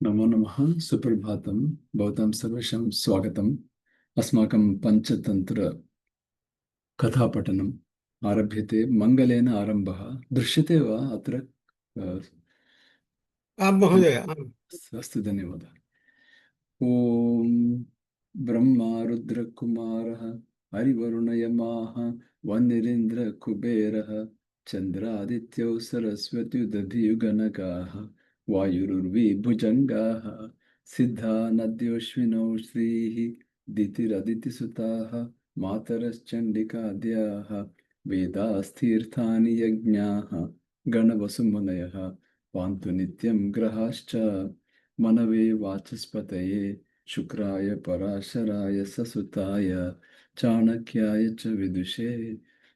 नमो नमः। सुप्रभातं। भवतां सर्वेषां स्वागतम्। अस्माकं पञ्चतन्त्र कथापठनम् आरभ्यते। मङ्गलेन आरम्भः दृश्यते वा अत्र? आं महोदय, आम्। अस्तु, धन्यवादः। ॐ ब्रह्मा रुद्रकुमारः हरिवरुणयमाः वन्निरीन्द्रकुबेरः चन्द्रादित्यौ सरस्वत्युदधियुगनगाः वायुरुर्वीभुजङ्गाः सिद्धा नद्योऽश्विनौ श्रीः दितिरदितिसुताः मातरश्चण्डिकाद्याः वेदास्तीर्थानि यज्ञाः गणवसुमुनयः पान्तु नित्यं ग्रहाश्च मनवे वाचस्पतये शुक्राय पराशराय ससुताय चाणक्याय च विदुषे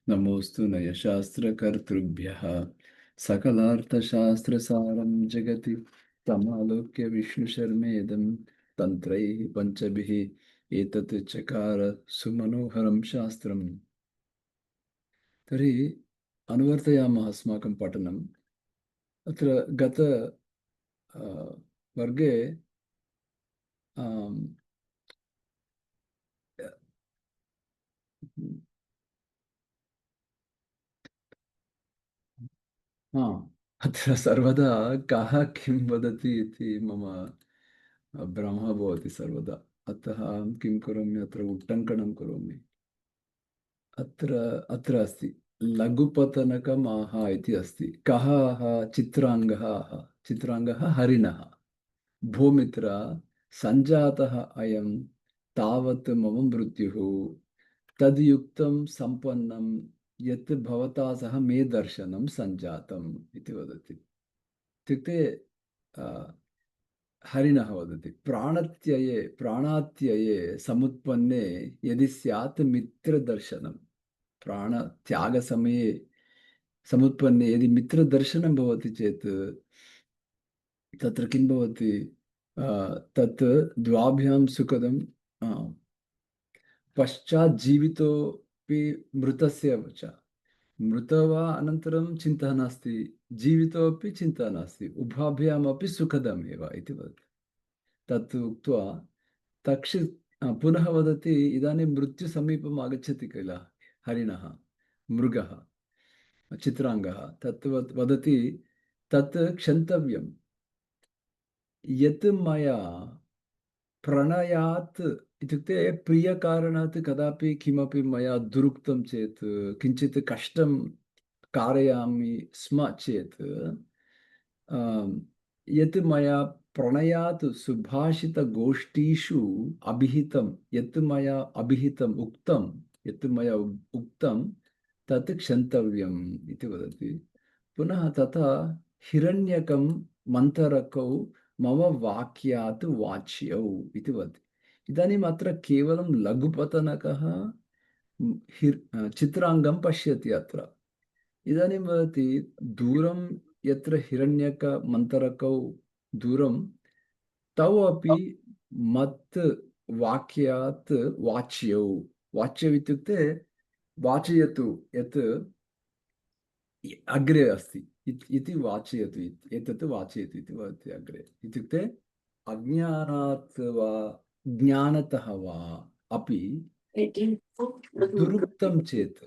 नमोऽस्तु नयशास्त्रकर्तृभ्यः सकलार्थशास्त्रसारं जगति तमालोक्य विष्णुशर्मेदं तन्त्रैः पञ्चभिः एतत् चकार सुमनोहरं शास्त्रम्। तर्हि अनुवर्तयामः अस्माकं पठनम्। अत्र गत वर्गे हा, अत्र सर्वदा कः किं वदति इति मम भ्रमः भवति सर्वदा। अतः अहं किं करोमि, अत्र उट्टङ्कनं करोमि। अत्र अत्र अस्ति लघुपतनकमाह इति अस्ति। कः चित्राङ्गः? चित्राङ्गः हरिणः। भूमित्र सञ्जातः अयं तावत् मम मृत्युः तद्युक्तं सम्पन्नं यत् भवता सह मे दर्शनं सञ्जातम् इति वदति। इत्युक्ते हरिणः वदति प्राणात्यये समुत्पन्ने यदि स्यात् मित्रदर्शनं, प्राणत्यागसमये समुत्पन्ने यदि मित्रदर्शनं भवति चेत् तत्र किं भवति? तत् द्वाभ्यां सुखदं पश्चात् जीवितोऽपि मृतस्य च। मृत वा अनन्तरं चिन्ता नास्ति, जीवितोऽपि चिन्ता नास्ति, उभाभ्यामपि सुखदमेव इति वदति। तत् उक्त्वा तक्षि पुनः वदति, इदानीं मृत्युसमीपम् आगच्छति किल हरिणः, मृगः, चित्राङ्गः, तत् वदति तत् क्षन्तव्यं यत् मया प्रणयात्, इत्युक्ते प्रियकारणात् कदापि किमपि मया दुरुक्तं चेत्, किञ्चित् कष्टं कारयामि स्म चेत्, यत् मया प्रणयात् सुभाषितगोष्ठीषु अभिहितं, यत् मया अभिहितम् उक्तं, यत् मया उक्तं तत् क्षन्तव्यम् इति वदति। पुनः तथा हिरण्यकं मन्तरकौ मम वाक्यात् वाच्यौ इति वदति। इदानीम् अत्र केवलं लघुपतनकः चित्राङ्गं पश्यति अत्र। इदानीं वदति दूरं यत्र हिरण्यकमन्तरकौ दूरं, तौ अपि मत् वाक्यात् वाच्यौ। वाच्यौ इत्युक्ते वाचयतु यत् अग्रे अस्ति इति वाचयतु, एतत् वाचयतु इति वदति अग्रे। इत्युक्ते अज्ञानात् वा ज्ञानतः वा अपि दुरुक्तं चेत्,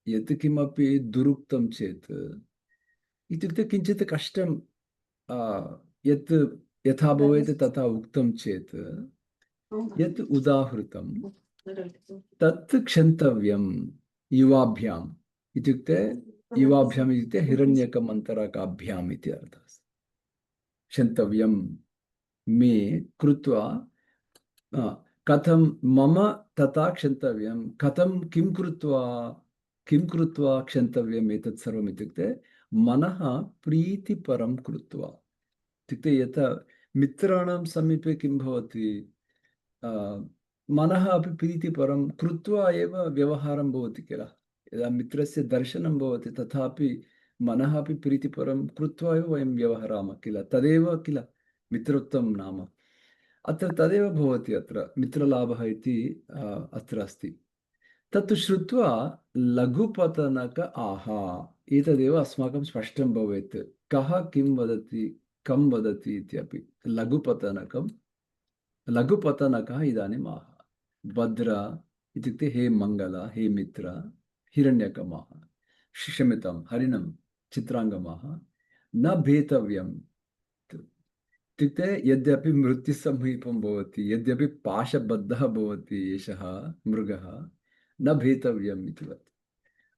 यत् किमपि दुरुक्तं चेत्, इत्युक्ते किञ्चित् कष्टं यत् यथा भवेत् तथा उक्तं चेत्, यत् उदाहृतं तत् क्षन्तव्यं युवाभ्याम्। इत्युक्ते युवाभ्याम् इत्युक्ते हिरण्यकमन्तरकाभ्याम् इति अर्थः। क्षन्तव्यं मे कृत्वा कथं मम तथा क्षन्तव्यं, कथं किं कृत्वा क्षन्तव्यम् एतत् सर्वम् इत्युक्ते मनः प्रीतिपरं कृत्वा। इत्युक्ते यथा मित्राणां समीपे किं भवति, मनः अपि प्रीतिपरं कृत्वा एव व्यवहारं भवति किल। यदा मित्रस्य दर्शनं भवति तथापि मनः अपि प्रीतिपरं कृत्वा एव वयं व्यवहरामः किल, तदेव किल मित्रत्वं नाम। अत्र तदेव भवति, अत्र मित्रलाभः इति अत्र अस्ति। तत् श्रुत्वा लघुपतनक आहा, एतदेव अस्माकं स्पष्टं भवेत्। कः किं वदति, कं वदति इत्यपि लघुपतनकः इदानीम् आह भद्र इत्युक्ते हे मङ्गल हे मित्र हिरण्यकमाः क्षम्यतां हरिणं चित्राङ्गमाः न भेतव्यम् इत्युक्ते यद्यपि मृत्युसमीपं भवति यद्यपि पाशबद्धः भवति एषः मृगः न भेतव्यम् इति वदति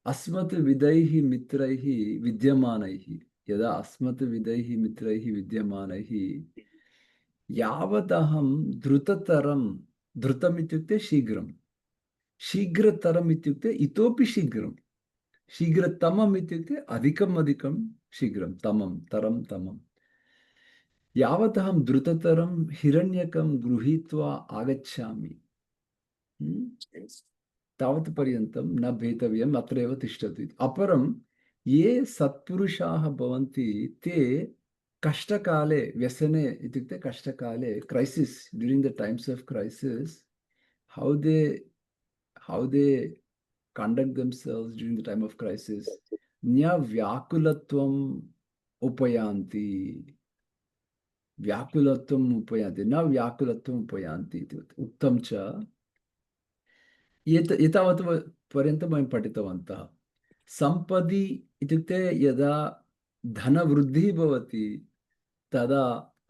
अस्मत् विदैः मित्रैः विद्यमानैः यदा अस्मत् विदैः मित्रैः विद्यमानैः यावदहं द्रुतम् इत्युक्ते शीघ्रतरम् इत्युक्ते इतोपि शीघ्रतमम् इत्युक्ते अधिकं शीघ्रं तमं यावदहं द्रुततरं हिरण्यकं गृहीत्वा आगच्छामि तावत् पर्यन्तं न भेतव्यम् अत्रैव तिष्ठतु इति अपरं ये सत्पुरुषाः भवन्ति ते कष्टकाले व्यसने इत्युक्ते कष्टकाले crisis during the times of crisis how they conduct themselves during the time of crisis न्यव्याकुलत्वम् उपयान्ति न व्याकुलत्वम् उपयान्ति इति उक्तं च एतावत् पर्यन्तं वयं पठितवन्तः सम्पदि इत्युक्ते यदा धनवृद्धिः भवति तदा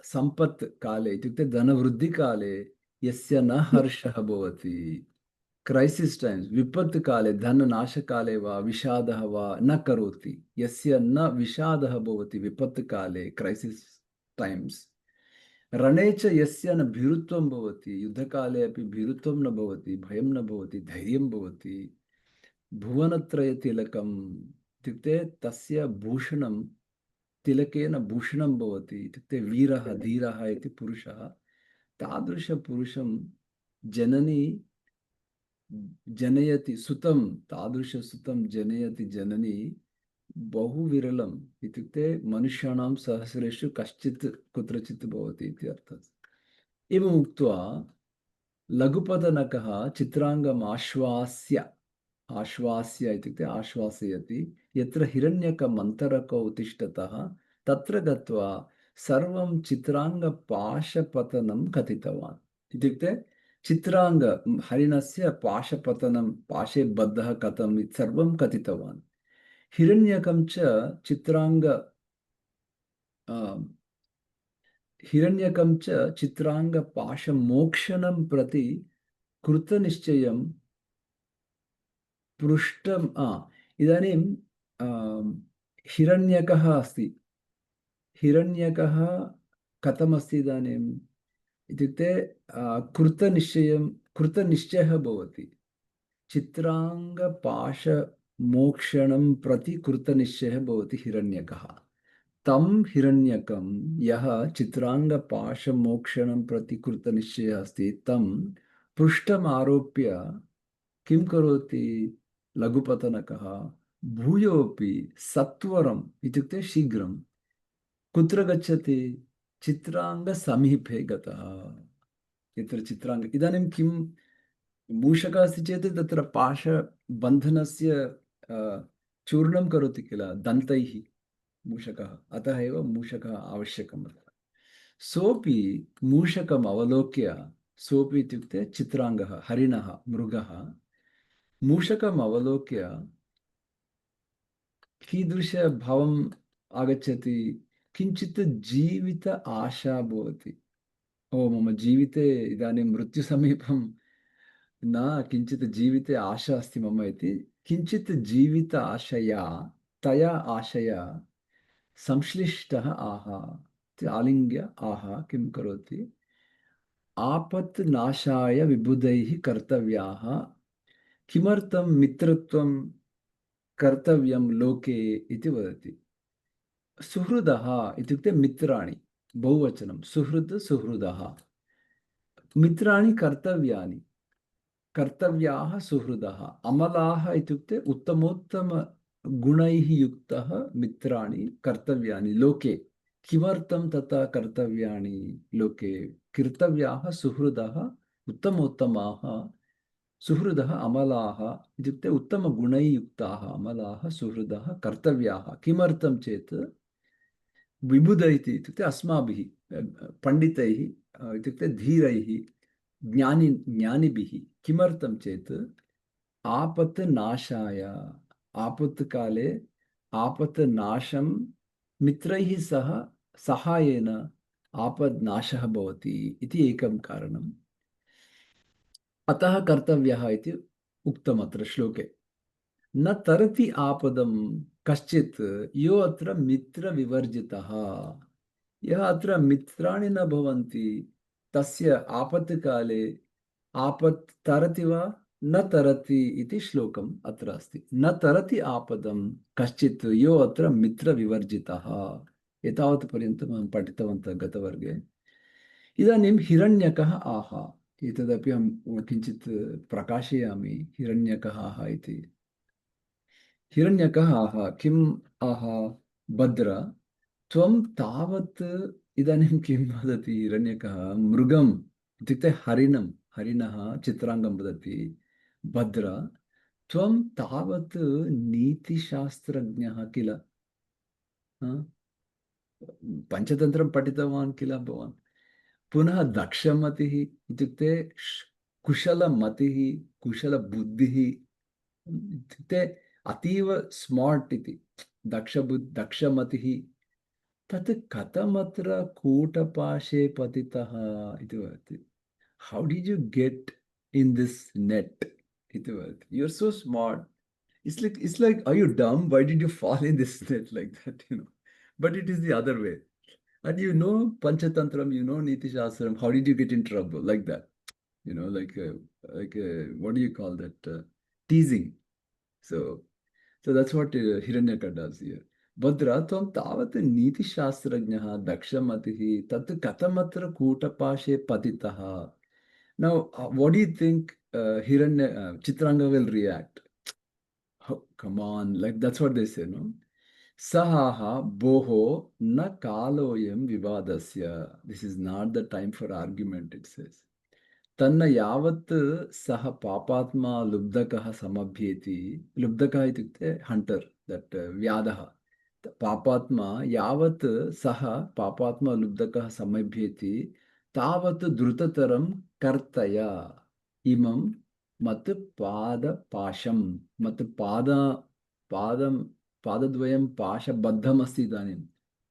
सम्पत् काले इत्युक्ते धनवृद्धिकाले यस्य न हर्षः भवति क्రైసిस् टैम्स् विपत् काले धननाशकाले वा विषादः वा न करोति यस्य न विषादः भवति विपत् काले क्రైసిस् टैम्स् रणे च यस्य न भीरुत्वं भवति युद्धकाले अपि भीरुत्वं न भवति भयं न भवति धैर्यं भवति भुवनत्रयतिलकम् इत्युक्ते तस्य भूषणं तिलकेन भूषणं भवति इत्युक्ते वीरः धीरः इति पुरुषः तादृशपुरुषं जननी जनयति सुतं तादृशसुतं जनयति जननी बहु विरलम् इत्युक्ते मनुष्याणां सहस्रेषु कश्चित् कुत्रचित् भवति इति अर्थः एवम् उक्त्वा लघुपतनकः चित्राङ्गम् आश्वास्य इत्युक्ते आश्वासयति यत्र हिरण्यकमन्तरकौ तिष्ठतः तत्र गत्वा सर्वं चित्राङ्गपाशपतनं कथितवान् इत्युक्ते चित्राङ्ग हरिणस्य पाशपतनं पाशे बद्धः कथम् इति सर्वं कथितवान् हिरण्यकं च चित्राङ्गपाशमोक्षणं प्रति कृतनिश्चयं पृष्ठम् इदानीं हिरण्यकः अस्ति हिरण्यकः कथमस्ति इदानीम् इत्युक्ते कृतनिश्चयः भवति चित्राङ्गपाशमोक्षणं प्रति कृतनिश्चयः भवति हिरण्यकः तं हिरण्यकं यः चित्राङ्गपाशमोक्षणं प्रति कृतनिश्चयः अस्ति तं पृष्ठमारोप्य किं करोति लघुपतनकः भूयोऽपि सत्वरम् इत्युक्ते शीघ्रं कुत्र गच्छति चित्राङ्गसमीपे गतः यत्र चित्राङ्ग इदानीं किं मूषकः अस्ति चेत् तत्र पाशबन्धनस्य चूर्णं करोति किल दन्तैः मूषकः अतः एव मूषकः आवश्यकम् सोऽपि मूषकम् अवलोक्य सोऽपि इत्युक्ते चित्राङ्गः हरिणः मृगः मूषकम् अवलोक्य कीदृशभावम् आगच्छति किञ्चित् जीवित आशा भवति ओ मम जीविते इदानीं मृत्युसमीपं न किञ्चित् जीविते आशा अस्ति मम इति किञ्चित् जीवित आशया तया आशया संश्लिष्टः आलिङ्ग्य किं करोति आपत् नाशाय विबुधैः कर्तव्याः किमर्थं मित्रत्वं कर्तव्यं लोके इति वदति सुहृदः इत्युक्ते मित्राणि बहुवचनं सुहृदः मित्राणि कर्तव्याः सुहृदः अमलाः इत्युक्ते उत्तमोत्तमगुणैः युक्तः मित्राणि कर्तव्यानि लोके किमर्थं तथा कर्तव्यानि लोके कर्तव्याः सुहृदः उत्तमोत्तमाः सुहृदः अमलाः इत्युक्ते उत्तमगुणैः युक्ताः अमलाः सुहृदः कर्तव्याः किमर्थं चेत् विबुध इत्युक्ते अस्माभिः पण्डितैः इत्युक्ते धीरैः ज्ञानिभिः किमर्थं चेत् आपत् नाशाय आपत् काले आपत् नाशं मित्रैः सह सहायेन आपद् नाशः भवति इति एकं कारणम्। अतः कर्तव्यः इति उक्तम् अत्र श्लोके। न तरति आपदं कश्चित् यो अत्र मित्रविवर्जितः। यः अत्र मित्राणि न भवन्ति तस्य आपत्काले आपत् तरति वा न तरति इति श्लोकम् अत्र अस्ति। न तरति आपदं कश्चित् यो अत्र मित्रविवर्जितः। एतावत् पर्यन्तम् अहं पठितवन्तः गतवर्गे। इदानीं हिरण्यकः आह। एतदपि अहं किञ्चित् प्रकाशयामि। हिरण्यकः आह इति। हिरण्यकः आह किम् आह भद्र त्वं तावत् इदानीं किं वदति हिरण्यकः मृगम् इत्युक्ते हरिणः चित्राङ्गं वदति भद्र त्वं तावत् नीतिशास्त्रज्ञः किल पञ्चतन्त्रं पठितवान् किल भवान् पुनः दक्षमतिः इत्युक्ते कुशलमतिः कुशलबुद्धिः इत्युक्ते अतीव स्मार्ट् इति दक्षमतिः तत् कथमत्र कूटपाशे पतितः इति वदति how did you get in this net इति वदति you're so smart it's like are you dumb why did you fall in this net like that but it is the other way and Panchantantram Niti Shastram how did you get in trouble like that what do you call that teasing so that's what Hiranyaka does here. Bhadra, tvam tavat niti-shastrajnaha dakshamatihi tat katamatra kutapashe patitaha. Now, what do you think Chitranga will react? Oh, come on, like that's what they say, no? Sahaha boho na kaloyam vivadasya. This is not the time for argument, it says. तन्न यावत् सः पापात्मा लुब्धकः समभ्येति लुब्धकः इत्युक्ते Hunter that व्याधः पापात्मा यावत् सः पापात्मा लुब्धकः समभ्येति तावत् द्रुततरं कर्तय इमं मत् पादपाशं मत् पादद्वयं पाशबद्धमस्ति इदानीं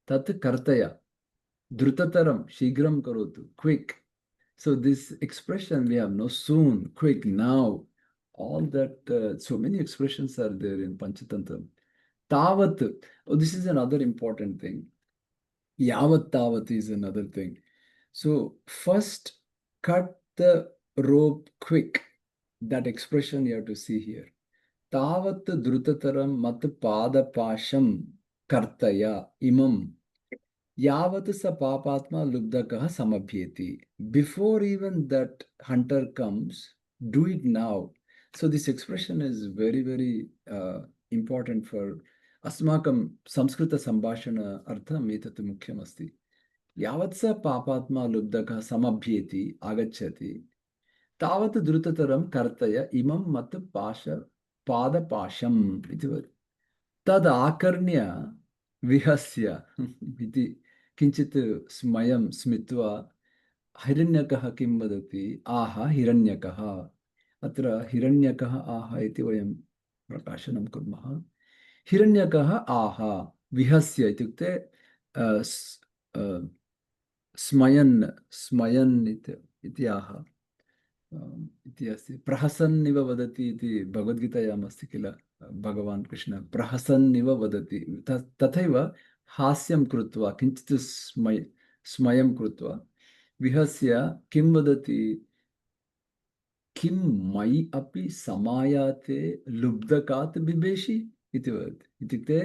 तत् कर्तय द्रुततरं शीघ्रं करोतु quick. So this expression we have no soon, quick, now, all that, so many expressions are there in Panchatantra. Tavat, oh, this is another important thing. Yavat tavat is another thing. So first, cut the rope quick. That expression you have to see here. Tavat drutataram mat padapasham kartaya imam. Yavat sa papatma lubdakaha samabhyeti. Before even that hunter comes, do it now. So this expression is very, very important for अस्माकं संस्कृत संभाषण अर्थम् एतत् मुख्यमस्ति. यावत् स पापात्मा लुब्धकः समभ्येति आगच्छति तावत् द्रुततरं कर्तय इमं मत् पादपाशम् इति वदति. तद् आकर्ण्य विहस्य इति किञ्चित् स्मित्वा हिरण्यकः किं वदति आह हिरण्यकः. अत्र हिरण्यकः आह इति वयं प्रकाशनं कुर्मः. हिरण्यकः आह विहस्य इत्युक्ते स्मयन् इति आह इति अस्ति. प्रहसन् इव वदति इति भगवद्गीतायाम् अस्ति किल. भगवान् कृष्ण प्रहसन् इव वदति तथैव हास्यं कृत्वा किञ्चित् स्मयं कृत्वा विहस्य किं वदति किं मयि अपि समायाते लुब्धकात् बिभेषि इति वदति. इत्युक्ते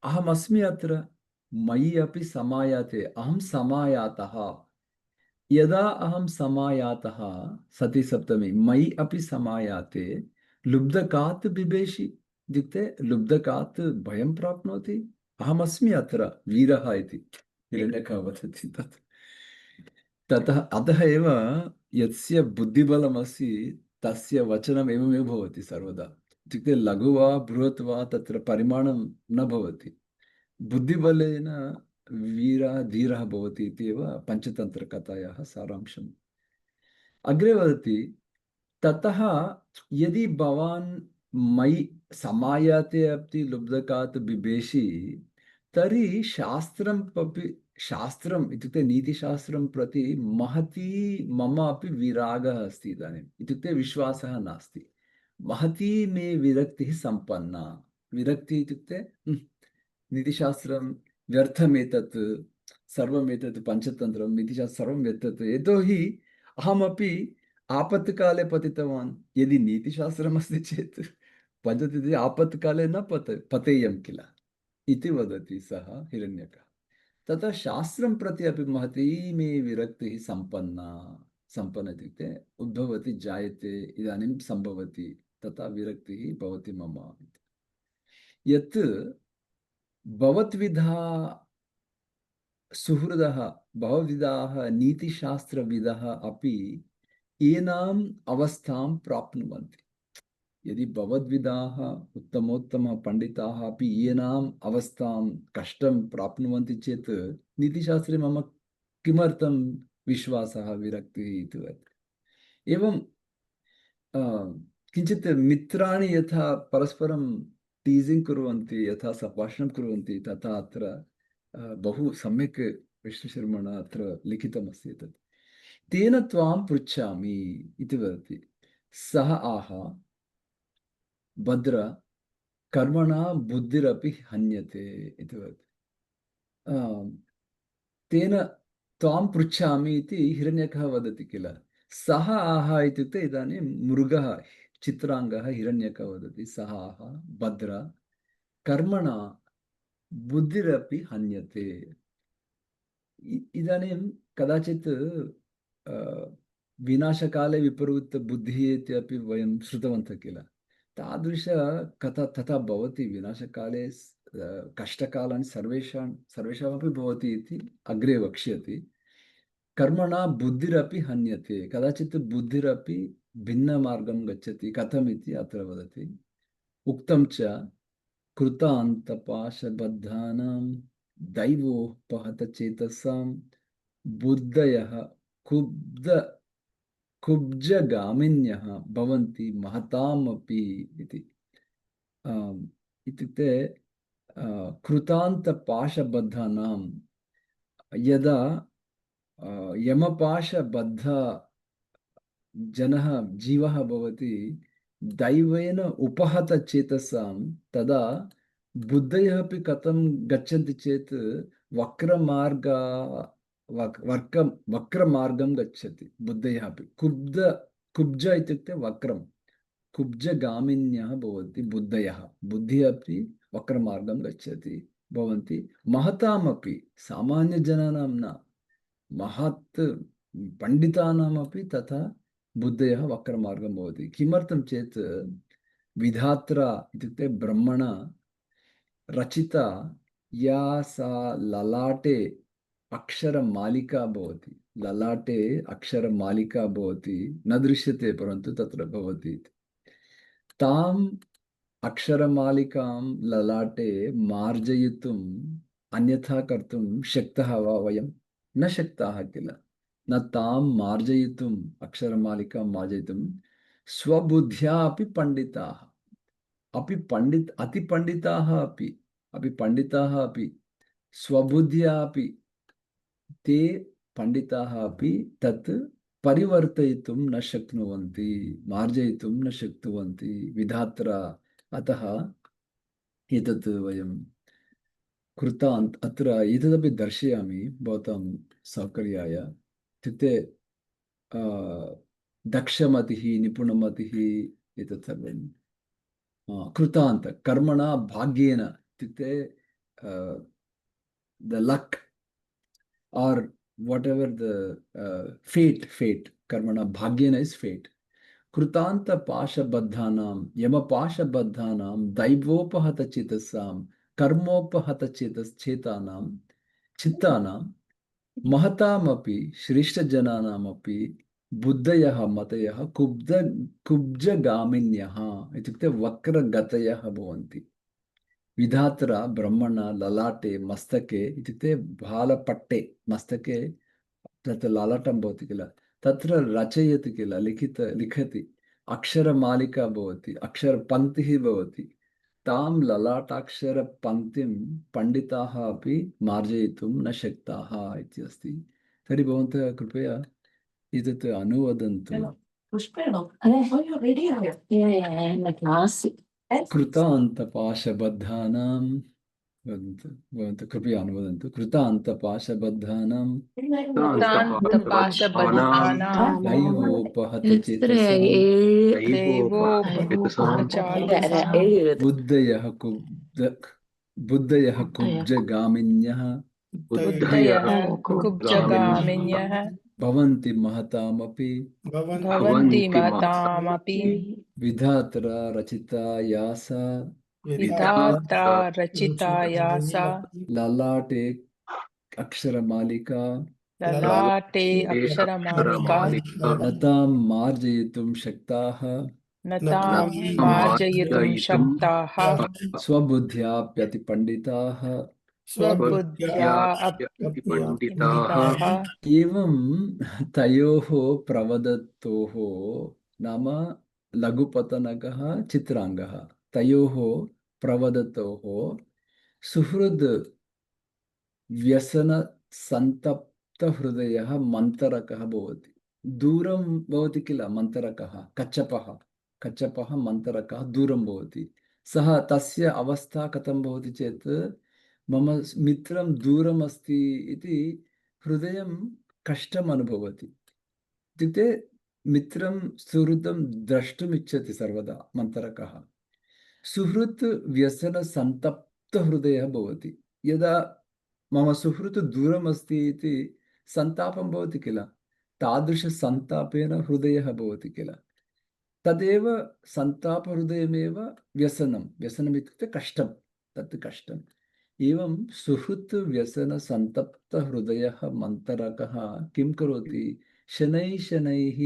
अहमस्मि अत्र मयि अपि समायाते अहं समायातः. यदा अहं समायातः सति सप्तमी मयि अपि समायाते लुब्धकात् बिभेषि इत्युक्ते लुब्धकात् भयं प्राप्नोति अहमस्मि अत्र वीरः इति हिरण्यकः वदति तत्. ततः अतः एव यस्य बुद्धिबलमस्ति तस्य वचनम् एवमेव भवति सर्वदा. इत्युक्ते लघु वा बृहत् वा तत्र परिमाणं न भवति. बुद्धिबलेन वीरः धीरः भवति इत्येव पञ्चतन्त्रकथायाः सारांशम्। अग्रे वदति, ततः यदि भवान् मयि समायाते अपि लुब्धकात् बिभेषि, तर्हि शास्त्रम् इत्युक्ते नीतिशास्त्रं प्रति महती मम अपि विरागः अस्ति इदानीम्। इत्युक्ते विश्वासः नास्ति। महती मे विरक्तिः सम्पन्ना। विरक्ति इत्युक्ते नीतिशास्त्रं व्यर्थमेतत्, सर्वमेतत् पञ्चतन्त्रं नीतिशास्त्रं सर्वं व्यर्थत्। यतोहि अहमपि आपत्काले पतितवान्। यदि नीतिशास्त्रमस्ति चेत् पतति, आपत्काले न पतेयं किल इति वदति सः हिरण्यकः। तथा शास्त्रं प्रति अपि महती मे विरक्तिः सम्पन्ना इत्युक्ते उद्भवति, जायते, इदानीं सम्भवति, तथा विरक्तिः भवति मम। यत् भवद्विधा सुहृदः, भवद्विधाः नीतिशास्त्रविदः अपि एनाम् अवस्थां प्राप्नुवन्ति। यदि भवद्विधाः उत्तमोत्तमपण्डिताः अपि एनाम् अवस्थां कष्टं प्राप्नुवन्ति चेत् नीतिशास्त्रे मम किमर्थं विश्वासः विरक्तिः इति वदति। एवं किञ्चित् मित्राणि यथा परस्परं टीसिङ्ग् कुर्वन्ति, यथा सम्भाषणं कुर्वन्ति, तथा अत्र बहु सम्यक् विष्णुशर्मणा अत्र लिखितमस्ति एतत्। तेन त्वां पृच्छामि इति वदति। सः आह भद्र, कर्मणा बुद्धिरपि हन्यते इति वदति। तेन त्वां पृच्छामि इति हिरण्यकः वदति किल। सः आह इत्युक्ते इदानीं मृगः, चित्राङ्गः हिरण्यकः वदति, सः आह भद्र, कर्मणा बुद्धिरपि हन्यते। इदानीं कदाचित् विनाशकाले विपरीतबुद्धिः इत्यपि वयं श्रुतवन्तः किल। तादृश कथा तथा भवति विनाशकाले। कष्टकालानि सर्वेषामपि भवति इति अग्रे वक्ष्यति। कर्मणा बुद्धिरपि हन्यते, कदाचित् बुद्धिरपि भिन्नमार्गं गच्छति। कथमिति अत्र वदति। उक्तं च कृतान्तपाशबद्धानां दैवोपहतचेतसां बुद्धयः कुब्जगामिन्यः भवन्ति महतामपि इति। इत्युक्ते कृतान्तपाशबद्धानां, यदा यमपाशबद्ध जनः जीवः भवति दैवेन उपहतचेतसां, तदा बुद्धयः अपि कथं गच्छन्ति चेत् वक्रमार्गा वक्रमार्गं गच्छति। बुद्धयः अपि कुब्ज इत्युक्ते वक्रं, कुब्जगामिन्यः भवन्ति बुद्धयः। बुद्धिः अपि वक्रमार्गं गच्छति भवन्ति। महतामपि, सामान्यजनानां न, महत् पण्डितानामपि तथा बुद्धयः वक्रमार्गं भवति। किमर्थं चेत् विधात्रा इत्युक्ते ब्रह्मणा रचिता या सा ललाटे अक्षरमालिका भवति, ललाटे अक्षरमालिका भवति, न दृश्यते परन्तु तत्र भवति। ताम् अक्षरमालिकां ललाटे मार्जयितुम् अन्यथा कर्तुं शक्तः वा वयं? न शक्ताः किल। न तां मार्जयितुम्, अक्षरमालिकां मार्जयितुं स्वबुद्ध्या अपि पण्डिताः, अतिपण्डिताः अपि स्वबुद्ध्या अपि ते पण्डिताः अपि तत् परिवर्तयितुं न शक्नुवन्ति, मार्जयितुं न शक्नुवन्ति विधात्रा। अतः एतत् वयं कृतान्त अत्र एतदपि दर्शयामि भवतां सौकर्याय। इत्युक्ते दक्षमतिः, निपुणमतिः, एतत् सर्वं कृतान्त कर्मणा भाग्येन इत्युक्ते the luck or whatever the fate, karmana bhagyena is fate. Krutanta pashabadhanam, yamapashabadhanam, daivopahata chetasam, karmopahata chetanam, chittanam, महतामपि श्रेष्ठजनानामपि बुद्धयः मतयः कुब्जगामिन्यः इत्युक्ते वक्रगतयः भवन्ति। विधात्रा ब्रह्मण ललाटे मस्तके इत्युक्ते बालपट्टे मस्तके तत् ललाटं भवति किल तत्र रचयति किल लिखति अक्षरमालिका भवति अक्षरपङ्क्तिः भवति तां ललाटाक्षरपङ्क्तिं पण्डिताः अपि मार्जयितुं न शक्ताः इति अस्ति तर्हि भवन्तः कृपया एतत् अनुवदन्तु कृतान्तपाशबद्धानां भवन्तः कृपया अनुवदन्तु कृतान्तपाशबद्धानां कृतान्तपाशबद्धानां दैवोपहत चेतसां बुद्धयः कुब्जगामिन्यः बुद्धयः कुब्जगामिन्यः भवन्ति महतामपि भवन्ति महतामपि विधात्रा रचिता यासा विधाता रचिता यासा ललाटे अक्षरमालिका ललाटे अक्षरमालिका न तां मार्जयितुं शक्ताः न तां मार्जयितुं शक्ताः स्वबुद्ध्याप्यतिपण्डिताः स्वबुद्ध्या पंडिताः एवं तयोः प्रवदत्तोः नाम लघुपतनकः चित्राङ्गः तयोः प्रवदत्तोः सुहृद् व्यसनसन्तप्तहृदयः मन्तरकः भवति दूरं भवति किल मन्तरकः कच्छपः मन्तरकः दूरं भवति सः तस्य अवस्था कथं भवति चेत् मम मित्रं दूरम् अस्ति इति हृदयं कष्टम् अनुभवति इत्युक्ते मित्रं सुहृदं द्रष्टुमिच्छति सर्वदा मन्तरकः सुहृत् व्यसनसन्तप्तहृदयः भवति यदा मम सुहृत् दूरम् अस्ति इति सन्तापं भवति किल तादृशसन्तापेन हृदयः भवति किल तदेव सन्तापहृदयमेव व्यसनम् इत्युक्ते कष्टं तत् कष्टम् एवं सुहृत् व्यसनसन्तप्तहृदयः मन्तरकः किं करोति शनैः शनैः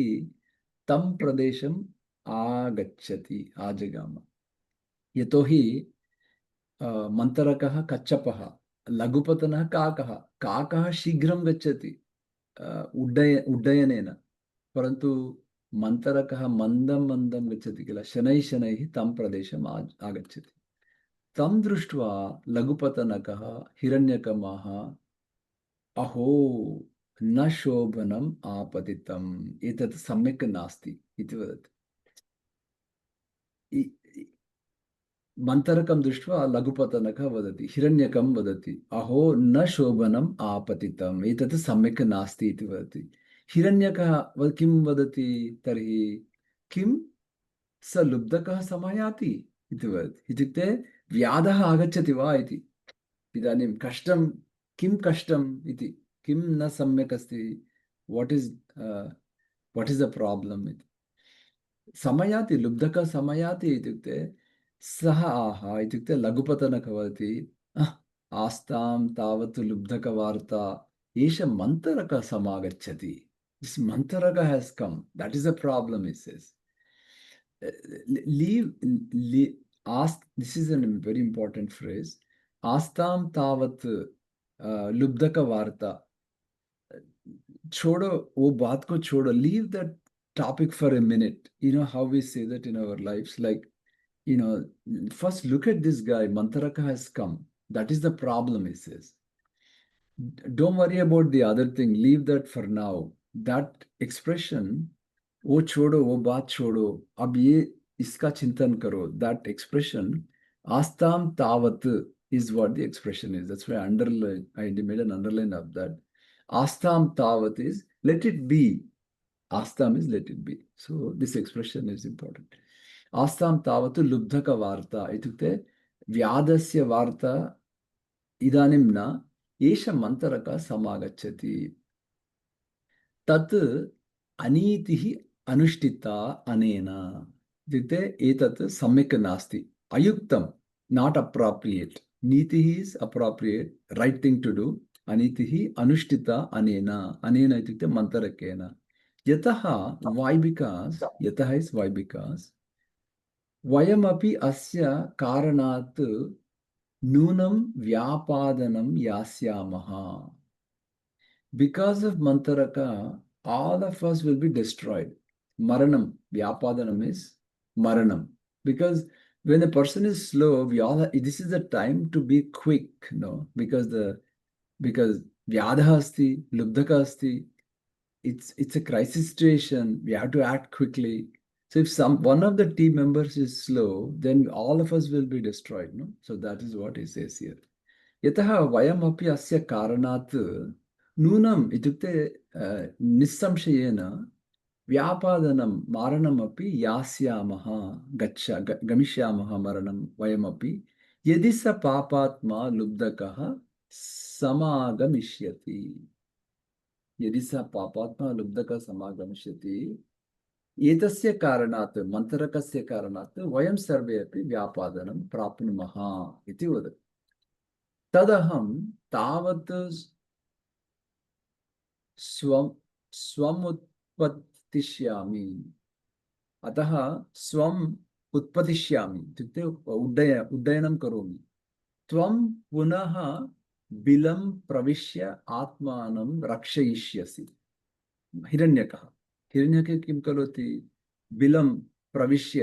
तं प्रदेशम् आगच्छति आजगाम यतोहि मन्तरकः कच्छपः लघुपतनः काकः शीघ्रं गच्छति उड्डयनेन परन्तु मन्तरकः मन्दं मन्दं गच्छति किल शनैः शनैः तं प्रदेशम् आगच्छति तं दृष्ट्वा लघुपतनकः हिरण्यकमः अहो न शोभनम् आपतितम् एतत् सम्यक् नास्ति इति वदति मन्तरकं दृष्ट्वा लघुपतनकः वदति हिरण्यकं वदति अहो न शोभनम् आपतितम् एतत् सम्यक् नास्ति इति वदति हिरण्यकः किं वदति तर्हि किं स लुब्धकः समायाति इति वदति इत्युक्ते व्याधः आगच्छति वा इति इदानीं कष्टं किं कष्टम् इति किं न सम्यक् अस्ति वाट् इस् द प्राब्लम् इति समयाति लुब्धकः समयाति इत्युक्ते सः आह इत्युक्ते लघुपतनकः वदति आस्तां तावत् लुब्धकवार्ता एष मन्तरकः समागच्छति दिस् मन्तरकः has come that is the problem is this is a very important phrase आस्तां तावत् लुब्धक वार्ता छोड़ो वो बात को छोड़ो leave that topic for a minute you know how we say that in our lives like you know first look at this guy Mantaraka has come that is the problem he says don't worry about the other thing leave that for now that expression वो छोड़ो वो बात छोड़ो अब ये इसका चिंतन करो that expression आस्ताम तावत is what the expression is that's why I made an underline of that आस्ताम तावत is let it be आस्ताम is let it be so this expression is important आस्ताम तावत लुब्धक वार्ता इत्युक्ते व्याधस्य वार्ता इदानीं न एष मन्तरकः समागच्छति तत् अनीतिः अनुष्ठिता अनेन इत्युक्ते एतत् सम्यक् नास्ति अयुक्तं नाट् अप्रोप्रियेट् नीतिः is appropriate right thing to do अनीतिः अनुष्ठिता अनेन इत्युक्ते मन्तरकेन यतः इस् वै बिकास् वयमपि अस्य कारणात् Nunam Vyapadanam Yasyamaha. Because of Mantaraka, all of us will be destroyed. Maranam, Vyapadanam is Maranam. Because when a person is slow, this is the time to be quick, because Vyadha asti, Lubdhaka asti, it's a crisis situation. We have to act quickly. So if one of the team members is slow, then all of us will be destroyed. No? So that is what he says here. यतः वयमपि अस्य कारणात् नूनम् इत्युक्ते निस्संशयेन व्यापादनं मारणमपि यास्यामः गमिष्यामः मरणं वयमपि यदि स पापात्मा लुब्धकः समागमिष्यति यदि स पापात्मा लुब्धकः समागमिष्यति एतस्य कारणात् मन्त्रकस्य कारणात् वयं सर्वे अपि व्यापादनं प्राप्नुमः इति वदति तदहं तावत् स्वमुत्पत्तिष्यामि अतः स्वम् उत्पतिष्यामि इत्युक्ते उड्डयनं करोमि त्वं पुनः बिलं प्रविश्य आत्मानं रक्षयिष्यसि हिरण्यकः किं करोति बिलं प्रविश्य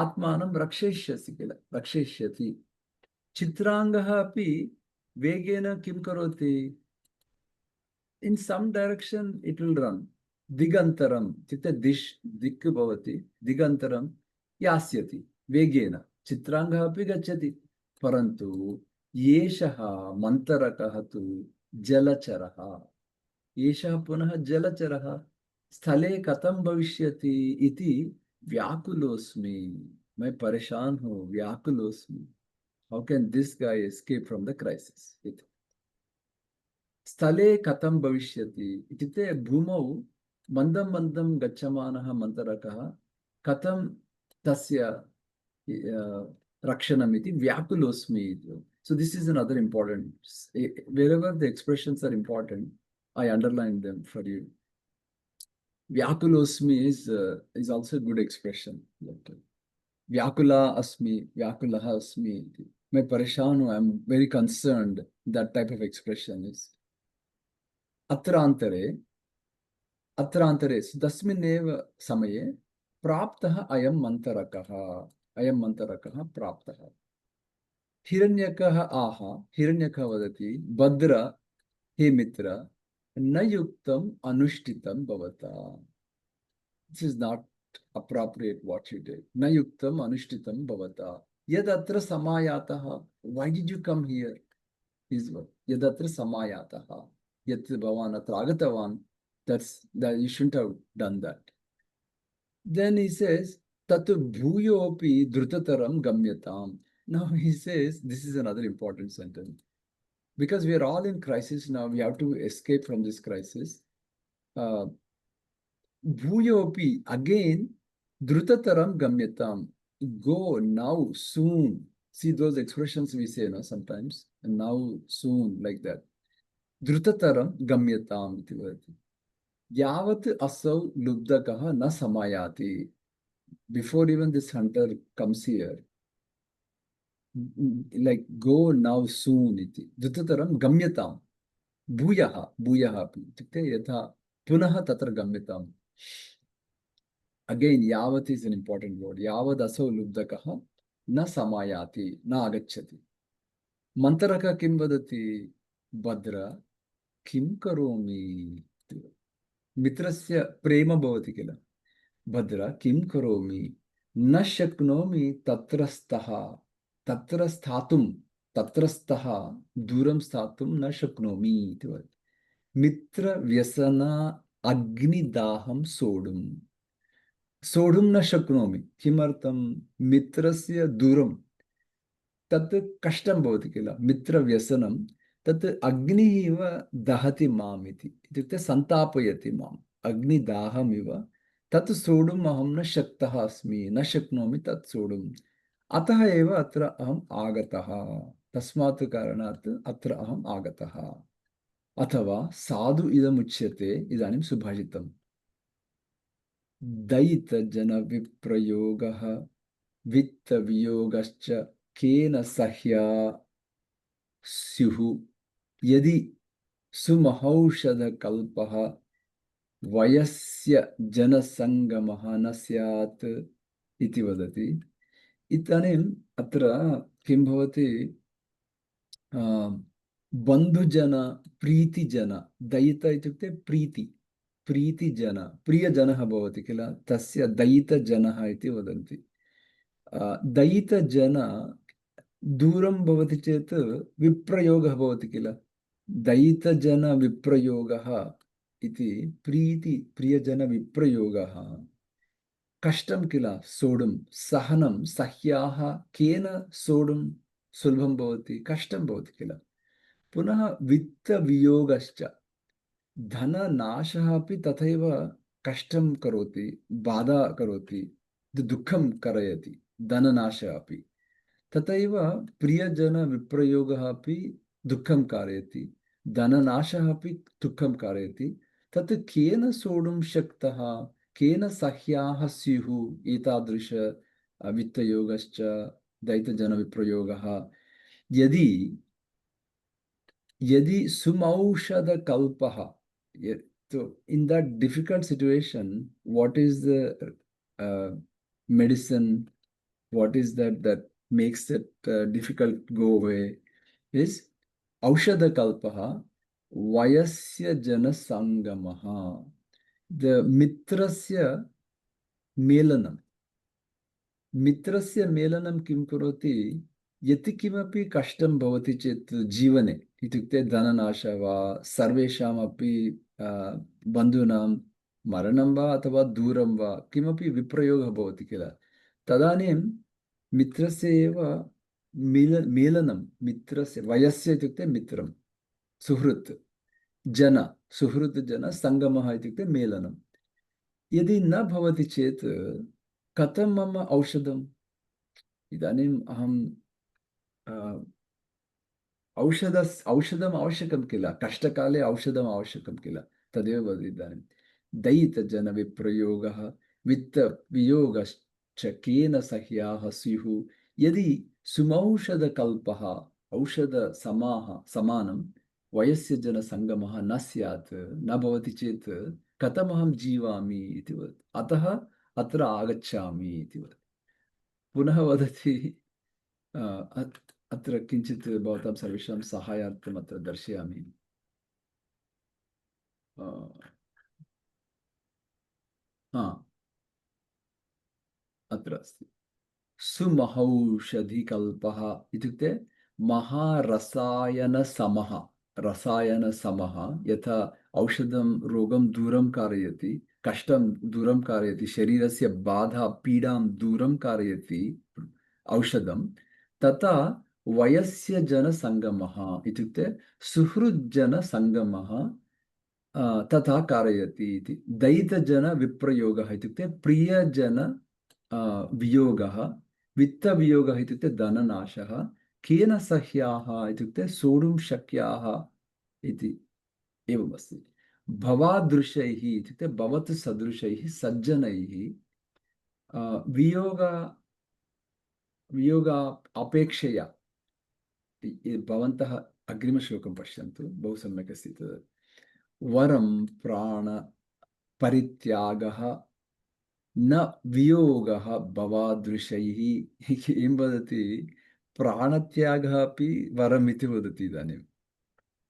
आत्मानं रक्षयिष्यसि किल रक्षयिष्यति चित्रांगः अपि वेगेन किं करोति in some direction it will run दिगंतरम चित्ते दिक् भवति दिगंतरम यास्यति वेगेन चित्रांगः अपि गच्छति परन्तु एषः मन्तरकः तु जलचरः एषः पुनः जलचरः स्थले कथं भविष्यति इति व्याकुलोऽस्मि मैं परेशान हूँ व्याकुलोऽस्मि how can this guy escape from the crisis स्थले कथं भविष्यति इत्युक्ते भूमौ मन्दं मन्दं गच्छमानः मन्तरकः कथं तस्य रक्षणम् इति व्याकुलोऽस्मि इति so this is another important wherever the expressions are important I underline them for you व्याकुलोऽस्मि is also a good expression व्याकुला अस्मि व्याकुलः अस्मि इति मैं परेशान हूँ I am very concerned that type of expression is अत्रान्तरे तस्मिन्नेव समये प्राप्तः अयं मन्तरकः प्राप्तः हिरण्यकः आह हिरण्यकः वदति भद्र हे मित्र न युक्तम् अनुष्ठितं भवता this is not appropriate what you did न युक्तम् अनुष्ठितं भवता यदत्र समायातः why did you come here is यदत्र समायातः Yat Bhavan atra agatavan, that you shouldn't have done that. Then he says, Tatu bhuyopi drutataram gamyatam. Now he says, this is another important sentence. Because we are all in crisis now, we have to escape from this crisis. Bhuyopi, again, drutataram gamyatam. Go now, soon. See those expressions we say sometimes, and now, soon, like that. Drutataram gamyatam iti vayati. Yavat asau lubdakaha na samayati. Before even this hunter comes here, like go now soon iti. Drutataram gamyatam. Bhuyaha api. Itukte yatha punaha tatra gamyatam. Again, yavat is an important word. Yavad asau lubdakaha na samayati, na agacchati. Mantaraka kim vadati Badra. किं करोमि मित्रस्य प्रेम भवति किल भद्र किं करोमि न शक्नोमि तत्र स्थातुं दूरं स्थातुं न शक्नोमि इति वदति मित्र व्यसन अग्निदाहं सोढुं न शक्नोमि किमर्थं मित्रस्य दूरं तत् कष्टं भवति किल मित्रव्यसनं तत् अग्निः इव दहति माम् इत्युक्ते सन्तापयति माम् अग्निदाहमिव तत् सोढुम् अहं न शक्तः अस्मि न शक्नोमि तत् सोढुम् अतः एव अत्र अहम् आगतः तस्मात् कारणात् अत्र अहम् आगतः अथवा साधु इदमुच्यते इदानीं सुभाषितम् दयितजनविप्रयोगः वित्तवियोगश्च केन सह्या स्युः यदि सुमहौषधकल्पः वयस्य जनसङ्गमः न स्यात् इति वदति। इदानीम् अत्र किं भवति, बन्धुजन, प्रीतिजन, दयित इत्युक्ते प्रीतिजन, प्रियजनः भवति किल, तस्य दयितजनः इति वदन्ति। दयितजन दूरं भवति चेत् विप्रयोगः भवति किल, दयितजनविप्रयोगः इति प्रियजनविप्रयोगः कष्टं किल सोढुं, सहनं सह्याः केन सोढुं सुलभं भवति, कष्टं भवति किल। पुनः वित्तवियोगश्च, धननाशः अपि तथैव कष्टं करोति, बाधा करोति, दुःखं करयति, धननाशः अपि। तथैव प्रियजनविप्रयोगः अपि दुःखं कारयति, धननाशः अपि दुःखं कारयति। तत् केन सोढुं शक्तः, केन सह्याः स्युः एतादृश वित्तयोगश्च दैत्यजनविप्रयोगः। यदि सुमौषधकल्पः, so in that difficult situation, what is the medicine, what is that makes it difficult go away is औषधकल्पः Vysya जनसङ्गमः, the मित्रस्य मेलनं, मित्रस्य मेलनं किं करोति, यत् किमपि कष्टं भवति चेत् जीवने, इत्युक्ते धननाशः वा, सर्वेषामपि बन्धूनां मरणं वा अथवा दूरं वा किमपि विप्रयोगः भवति किल, तदानीं मित्रस्य एव मेलनं, मित्रस्य, वयस्य इत्युक्ते मित्रं, सुहृत् जन सङ्गमः इत्युक्ते मेलनं। यदि न भवति चेत् कथं मम औषधम्, इदानीम् अहं औषधम् आवश्यकं किल, कष्टकाले औषधम् आवश्यकं किल, तदेव वदति इदानीं दयितजनविप्रयोगः वित्तवियोगश्च केन सह्याः स्युः यदि सुमौषधकल्पः औषधसमानं वयस्य जनसङ्गमः न स्यात्, न भवति चेत् कथमहं जीवामि इति वदति, अतः अत्र आगच्छामि इति वदति। पुनः वदति, अत्र किञ्चित् भवतां सर्वेषां सहायार्थम् अत्र दर्शयामि। अत्र अस्ति सुमहौषधिकल्पः इत्युक्ते महारसायनसमः, रसायनसमः, यथा औषधं रोगं दूरं कारयति, कष्टं दूरं कारयति, शरीरस्य बाधा पीडां दूरं कारयति औषधं, तथा वयस्य जनसङ्गमः इत्युक्ते सुहृज्जनसङ्गमः तथा कारयति इति। दैतजनविप्रयोगः इत्युक्ते प्रियजन वियोगः, वित्तवियोगः इत्युक्ते धननाशः, केन सह्याः इत्युक्ते सोढुं शक्याः इति एवमस्ति। भवादृशैः इत्युक्ते भवत् सदृशैः सज्जनैः वियोग अपेक्षया, भवन्तः अग्रिमश्लोकं पश्यन्तु, बहु सम्यक् अस्ति तत्। वरं प्राणपरित्यागः न वियोगः भवादृशैः, किं वदति, प्राणत्यागः अपि वरम् इति वदति इदानीं,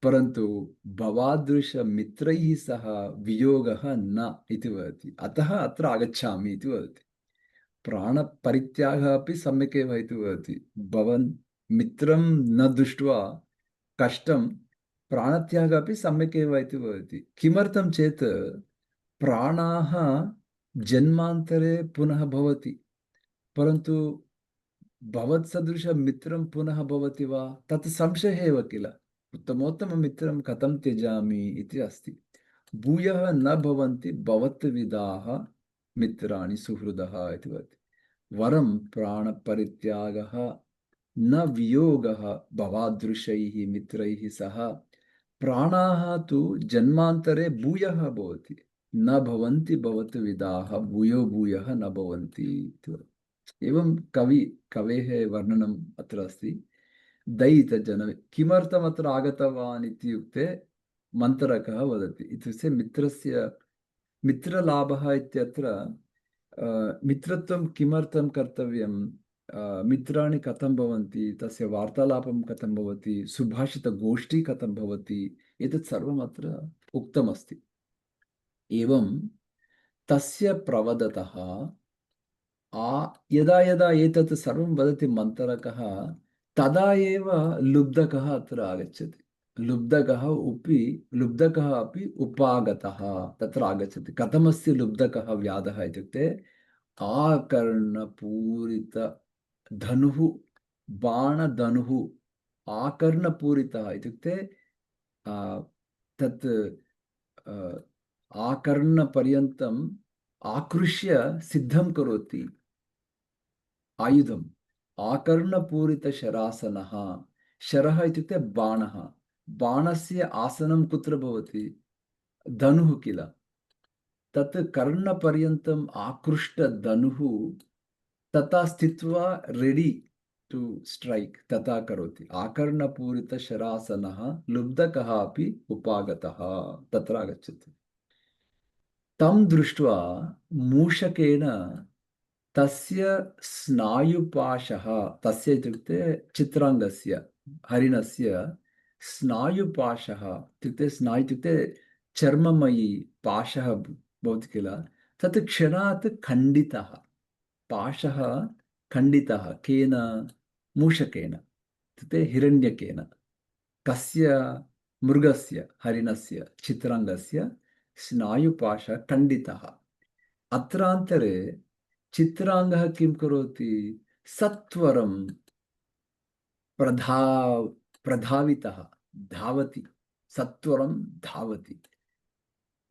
परन्तु भवादृशमित्रैः सह वियोगः न इति वदति, अतः अत्र आगच्छामि इति वदति। प्राणपरित्यागः अपि सम्यक् एव इति वदति, भवन् मित्रं न दृष्ट्वा कष्टं, प्राणत्यागः अपि सम्यक् एव इति वदति। किमर्थं चेत् प्राणाः जन्मान्तरे पुनः भवति, परन्तु भवत्सदृशमित्रं पुनः भवति वा, तत् संशयः एव किल, उत्तमोत्तममित्रं कथं त्यजामि इति अस्ति। भूयः न भवन्ति भवत्विदाः मित्राणि सुहृदः इति वदति। वरं प्राणपरित्यागः न वियोगः भवादृशैः मित्रैः सह, प्राणाः तु जन्मान्तरे भूयः भवति, न भवन्ति भवत्विदाः भूयो भूयः न भवन्ति इति वदति। एवं कवेः वर्णनम् अत्र अस्ति। दयितजनः किमर्थम् अत्र आगतवान् इत्युक्ते मन्त्रकः वदति, इत्युक्ते मित्रलाभः इत्यत्र मित्रत्वं किमर्थं कर्तव्यं, मित्राणि कथं भवन्ति, तस्य वार्तालापं कथं भवति, सुभाषितगोष्ठी कथं भवति, एतत् सर्वम् अत्र उक्तमस्ति। एवं तस्य प्रवदतः यदा यदा एतत् सर्वं वदति मन्त्रकः, तदा एव लुब्धकः अत्र आगच्छति। लुब्धकः अपि उपागतः तत्र आगच्छति। कथमस्ति लुब्धकः व्याधः इत्युक्ते आकर्णपूरित धनुः, बाणधनुः आकर्णपूरितः इत्युक्ते तत् आकर्णपर्यन्तम् आकृष्य सिद्धं करोति आयुधम्। आकर्णपूरितशरासनः, शरः इत्युक्ते बाणः, बाणस्य आसनं कुत्र भवति, धनुः किल, तत् कर्णपर्यन्तम् आकृष्टधनुः तथा स्थित्वा रेडी टू स्ट्रैक् तथा करोति। आकर्णपूरितशरासनः लुब्धकः अपि उपागतः तत्र आगच्छति। तं दृष्ट्वा मूषकेन तस्य स्नायुपाशः, तस्य इत्युक्ते चित्राङ्गस्य हरिणस्य स्नायुपाशः इत्युक्ते स्नायु इत्युक्ते चर्ममयी पाशः भवति किल, तत् क्षणात् खण्डितः। पाशः खण्डितः केन, मूषकेन इत्युक्ते हिरण्यकेन। कस्य, मृगस्य, हरिणस्य चित्राङ्गस्य स्नायुपाशः खण्डितः। अत्रान्तरे चित्रांगः किं करोति, सत्वरं प्रधावितः धावति, सत्वरं धावति।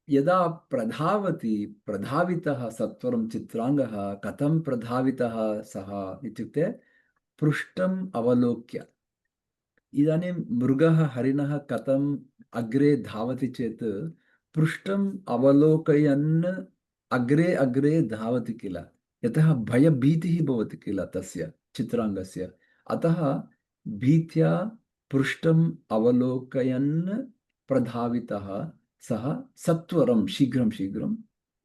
यदा प्रधावितः सत्वरं चित्रांगः, कथं प्रधावितः सः इत्युक्ते पृष्ठम् अवलोक्य। इदानीं मृगः, हरिणः कथम् अग्रे धावति चेत् पृष्ठम् अवलोकयन् अग्रे अग्रे धावति किल, यतः भयभीतिः भवति किल तस्य चित्रांगस्य। अतः भीत्या पृष्ठम् अवलोकयन् प्रधावितः सः सत्वरं शीघ्रं शीघ्रं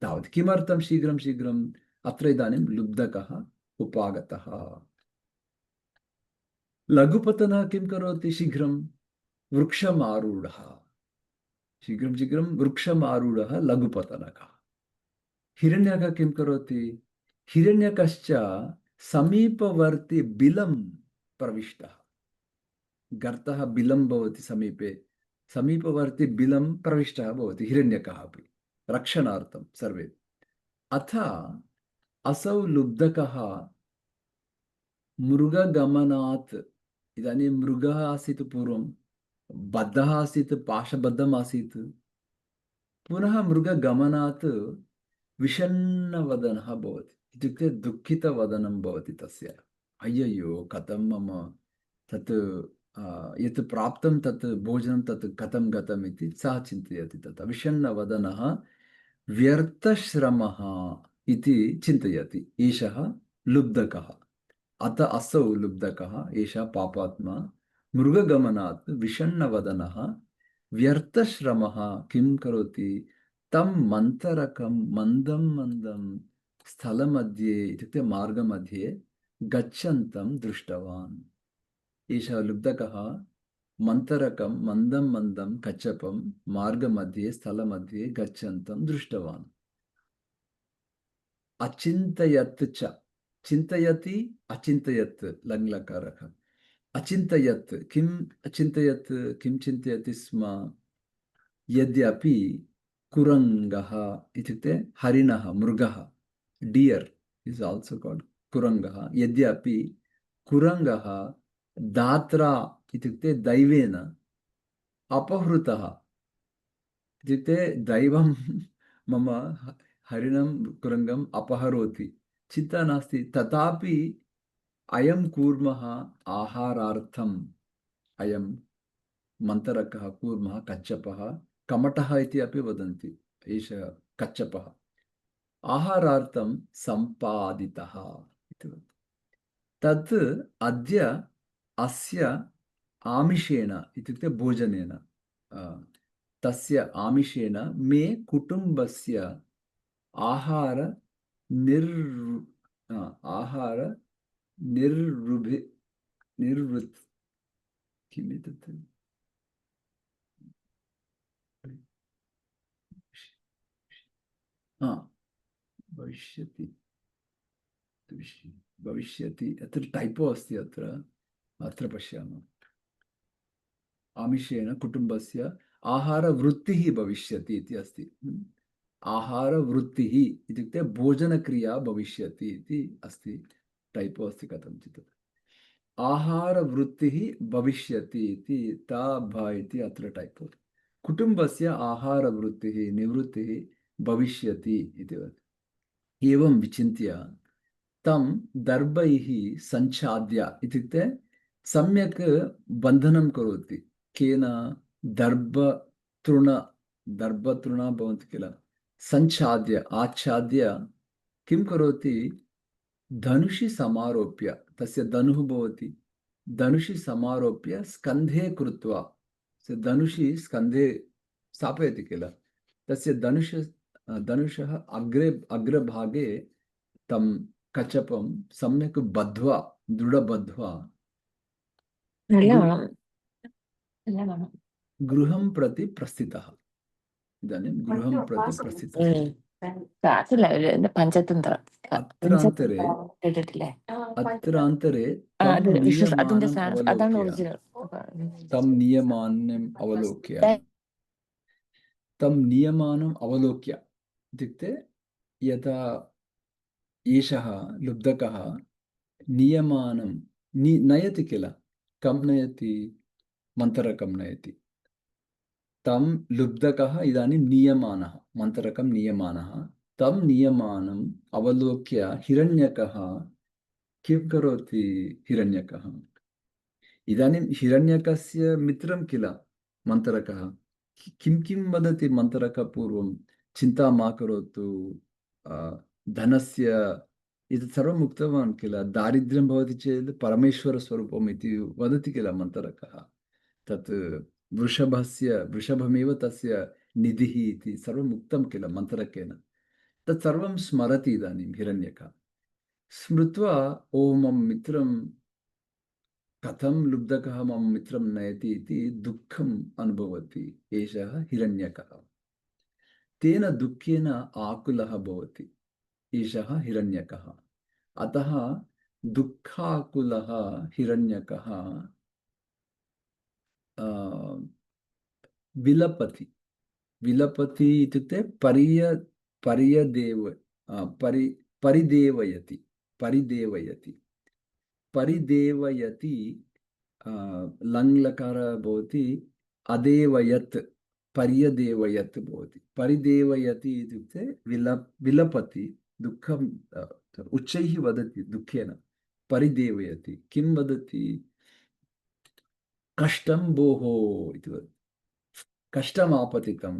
धावति। किमर्थं शीघ्रं शीघ्रम्, अत्र इदानीं लुब्धकः उपागतः। लघुपतनः किं करोति, शीघ्रं वृक्षमारूढः, शीघ्रं शीघ्रं वृक्षमारूढः लघुपतनकः। हिरण्यकः किं करोति, हिरण्यकश्च समीपवर्ति बिलं प्रविष्टः। गर्तः बिलं भवति समीपे, समीपवर्ति बिलं प्रविष्टः भवति हिरण्यकः अपि रक्षणार्थं सर्वे। अथ असौ लुब्धकः मृगगमनात्, इदानीं मृगः आसीत् पूर्वं, बद्धः आसीत्, पाशबद्धम् आसीत्, पुनः मृगगमनात् विषण्णवदनः भवति, इत्युक्ते दुःखितवदनं भवति तस्य। अय्ययो कथं मम तत् यत् प्राप्तं तत् भोजनं तत् कथं गतम् इति सः चिन्तयति। तथा विषण्णवदनः व्यर्थश्रमः इति चिन्तयति एषः लुब्धकः। अत असौ लुब्धकः, एषः पापात्मा, मृगगमनात् विषण्णवदनः व्यर्थश्रमः किं करोति, तं मन्तरकं मन्दं मन्दं स्थलमध्ये इत्युक्ते मार्गमध्ये गच्छन्तं दृष्टवान्। एषः लुब्धकः मन्तरकं मन्दं मन्दं कच्छपं मार्गमध्ये स्थलमध्ये गच्छन्तं दृष्टवान्। अचिन्तयत् च, चिन्तयति अचिन्तयत् लङ्लकारः। अचिन्तयत् किम्, अचिन्तयत् किं चिन्तयति स्म, यद्यपि कुरङ्गः इत्युक्ते हरिणः, मृगः, डियर् इस् आल्सो काल्ड् कुरङ्गः, यद्यपि कुरङ्गः दात्रा इत्युक्ते दैवेन अपहृतः, इत्युक्ते दैवं मम हरिणं कुरङ्गम् अपहरोति, चिन्ता नास्ति, तथापि अयं कूर्मः आहारार्थम्, अयं मन्तरकः, कूर्मः, कच्छपः, कमटः इति अपि वदन्ति, एषः कच्छपः आहारार्थं सम्पादितः तत् अद्य अस्य आमिषेण इत्युक्ते भोजनेन तस्य आमिषेण मे कुटुम्बस्य आहार आहार निर्वृत् किमेतत् भविष्यति भविष्यति अत्र टैपो अस्ति अत्र पश्यामः आमिषेण कुटुम्बस्य आहारवृत्तिः भविष्यति इति अस्ति आहारवृत्तिः इत्युक्ते भोजनक्रिया भविष्यति इति अस्ति टैपो अस्ति कथञ्चित् आहारवृत्तिः भविष्यति इति ता भ इति अत्र टैपो कुटुम्बस्य आहारवृत्तिः निवृत्तिः भविष्यति इति एवं विचिन्त्य तं दर्भैः सञ्छाद्य इत्युक्ते सम्यक् बन्धनं करोति केन दर्भतृण भवन्ति किल सञ्छाद्य आच्छाद्य किं करोति धनुषि समारोप्य तस्य धनुः भवति धनुषि समारोप्य स्कन्धे कृत्वा धनुषि स्कन्धे स्थापयति किल तस्य धनुषः अग्रभागे तं कचपं सम्यक् बद्ध्वा दृढबद्ध्वा गृहं प्रति प्रस्थितः इदानीं गृहं प्रति प्रस्थितः പഞ്ചതന്ത്ര अत्रान्तरे അതാണ് ഒറിജിനൽ तं नियमानम् अवलोक्य इत्युक्ते यथा एषः लुब्धकः नियमानं नयति किल कं नयति मन्तरकं नयति तं लुब्धकः इदानीं नियमानः मन्तरकं नियमानः तं नियमानम् अवलोक्य हिरण्यकः किं करोति हिरण्यकः इदानीं हिरण्यकस्य मित्रं किल मन्तरकः किं वदति मन्तरकः पूर्वं चिन्ता मा करोतु धनस्य एतत् सर्वम् उक्तवान् किल दारिद्र्यं भवति चेत् परमेश्वरस्वरूपम् इति वदति किल मन्तरकः तत् वृषभमेव तस्य निधिः इति सर्वम् उक्तं किल मन्तरकेन तत् सर्वं स्मरति इदानीं हिरण्यकः स्मृत्वा ओ मम मित्रं कथं लुब्धकः मम मित्रं नयति इति दुःखम् अनुभवति एषः हिरण्यकः तेन दुःखेन आकुलः भवति एषः हिरण्यकः अतः दुःखाकुलः हिरण्यकः विलपति इत्युक्ते परिदेवयति लङ्लकार भवति अदेवयत् पर्यदेवयत् भवति परिदेवयति इत्युक्ते विलपति दुःखं उच्चैः वदति दुःखेन परिदेवयति किं वदति कष्टं भोः इति वदति कष्टमापतितं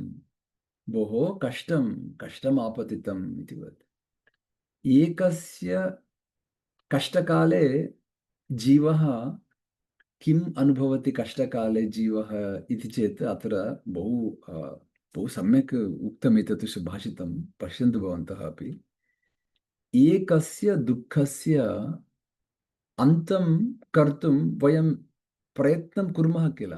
भोः कष्टमापतितम् इति वदति एकस्य कष्टकाले जीवः किम् अनुभवति कष्टकाले जीवः इति चेत् अत्र बहु सम्यक् उक्तम् एतत् सुभाषितं पश्यन्तु भवन्तः अपि एकस्य दुःखस्य अन्तं कर्तुं वयं प्रयत्नं कुर्मः किल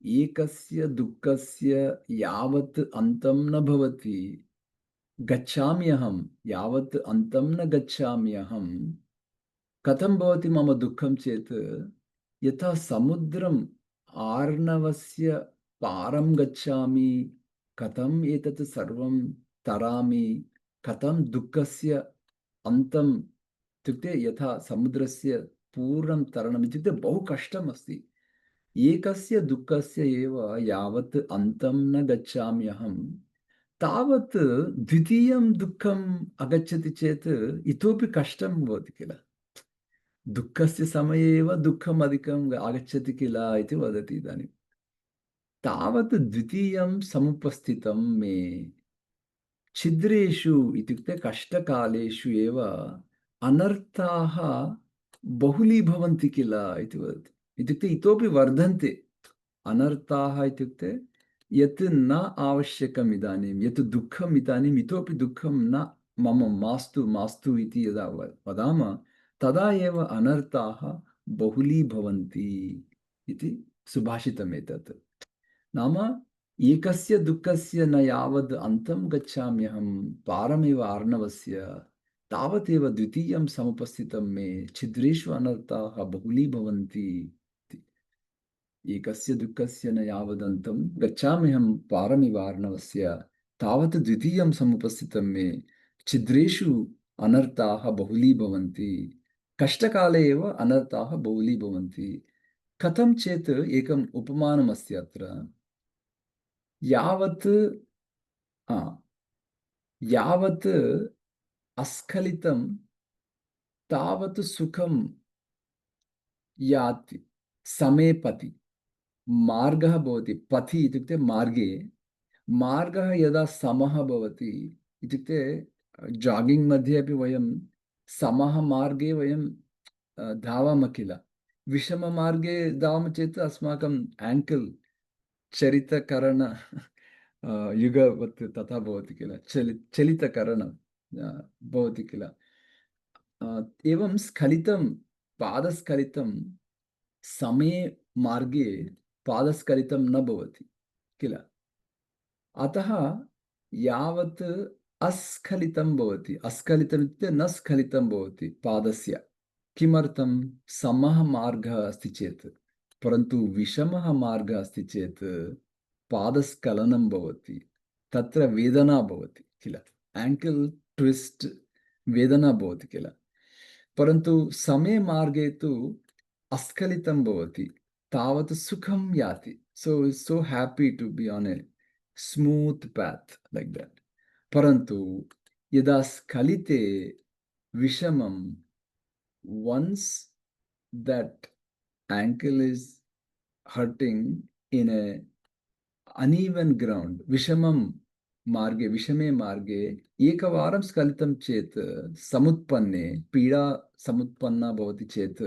एकस्य दुःखस्य यावत् अन्तं न भवति गच्छामि अहं यावत् अन्तं न गच्छामि अहं कथं भवति मम दुःखं चेत् यथा समुद्रम् आर्णवस्य पारं गच्छामि कथम् एतत् सर्वं तरामि कथं दुःखस्य अन्तं इत्युक्ते यथा समुद्रस्य पूर्णं तरणम् इत्युक्ते बहु कष्टम् अस्ति एकस्य दुःखस्य एव यावत् अन्तं न गच्छामि अहं तावत् द्वितीयं दुःखम् आगच्छति चेत् इतोपि कष्टं भवति किल दुःखस्य समये एव दुःखम् अधिकम् आगच्छति किल इति वदति इदानीं तावत् द्वितीयं समुपस्थितं मे छिद्रेषु इत्युक्ते कष्टकालेषु एव अनर्थाः बहुलीभवन्ति किल इति वदति। इत्युक्ते इतोपि वर्धन्ते। अनर्थाः इत्युक्ते यत् न आवश्यकम् इदानीं, यत् दुःखम् इदानीम् इतोपि दुःखं न मम मास्तु मास्तु इति यदा वदामः तदा एव अनर्थाः बहुलीभवन्ति इति सुभाषितम् एतत्। नाम एकस्य दुःखस्य न यावद् अन्तं गच्छाम्यहं पारमिव अर्णवस्य तावदेव द्वितीयं समुपस्थितं मे छिद्रेषु अनर्थाः बहुलीभवन्ति इति। एकस्य दुःखस्य न यावदन्तं गच्छाम्यहं पारमिव अर्णवस्य तावत् द्वितीयं समुपस्थितं मे छिद्रेषु अनर्थाः बहुलीभवन्ति। कष्टकाले एव अनर्थाः बहुलीभवन्ति। कथं चेत् एकम् उपमानमस्ति अत्र। यावत् यावत् अस्खलितं तावत् सुखं याति समेपति। मार्गः भवति, पथि इत्युक्ते मार्गे। मार्गः यदा समः भवति इत्युक्ते जागिङ्ग् मध्ये अपि वयं समः मार्गे वयं धावामः किल। विषममार्गे धावामः चेत् अस्माकं एङ्कल् चरितकरण युगवत् तथा भवति किल, चलितकरणं भवति किल। एवं स्खलितं पादस्खलितं समे मार्गे पादस्खलितं न भवति किल। अतः यावत् अस्खलितं भवति, अस्खलितम् इत्युक्ते न स्खलितं भवति पादस्य। किमर्थं? समः मार्गः अस्ति चेत्। परन्तु विषमः मार्गः अस्ति चेत् पादस्खलनं भवति, तत्र वेदना भवति किल। एङ्कल् ट्विस्ट् वेदना भवति किल। परन्तु समे मार्गे तु अस्खलितं भवति, तावत् सुखं याति। So happy to be on a smooth path like that. परन्तु यदा स्खलिते विषमं, once that ankle is hurting in a uneven ground, विषमं मार्गे, विषमे मार्गे एकवारं स्खलितं चेत् समुत्पन्ने पीडा समुत्पन्ना भवति चेत्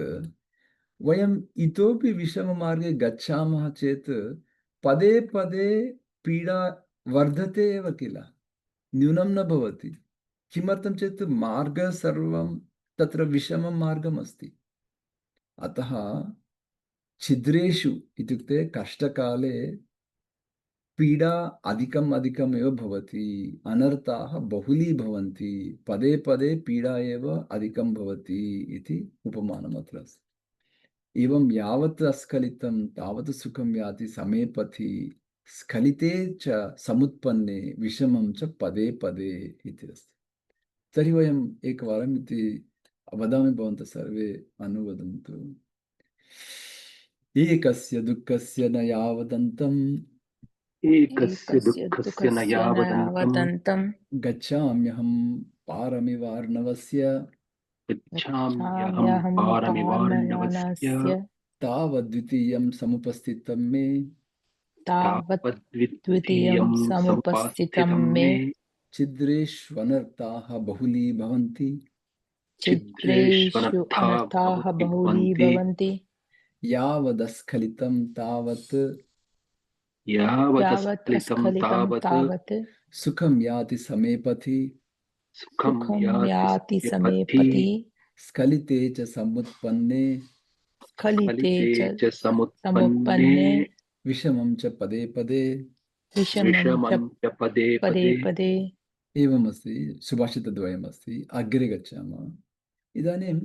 वयम् इतोपि विषममार्गे गच्छामः चेत् पदे पदे पीडा वर्धते एव किल, न्यूनं न भवति। किमर्थं चेत् मार्गः सर्वं तत्र विषमं मार्गम् अस्ति। अतः छिद्रेषु इत्युक्ते कष्टकाले पीडा अधिकमेव भवति, अनर्थाः बहुलीभवन्ति, पदे पदे पीडा एव अधिकं भवति इति उपमानम् अत्र अस्ति। एवं यावत् अस्खलितं तावत् सुखं याति समेपथि, स्खलिते च समुत्पन्ने विषमं च पदे पदे इति अस्ति। तर्हि वयम् एकवारम् इति वदामि, भवन्तः सर्वे अनुवदन्तु। एकस्य दुःखस्य न यावदन्तम् एकस्य दुःखस्य न यावदन्तं गच्छाम्यहं पारमिवार्णवस्य गच्छाम्यहं पारमिवार्णवस्य तावद्वितीयं समुपस्थितं मे तावद्वितीयं समुपस्थितं मे छिद्रेष्वनर्थाः बहुलीभवन्ति। छिद्रेषु अनर्थाः बहुलीभवन्ति। यावदस्खलितं तावत् यावदस्खलितं तावत् सुखं याति समेपथि। सुखं याति समेपति। स्खलिते च समुत्पन्ने स्खलिते च समुत्पन्ने विषमं च पदे पदे। विषमं च पदे पदे। एवमस्ति, सुभाषितद्वयमस्ति। अग्रे गच्छामः। इदानीं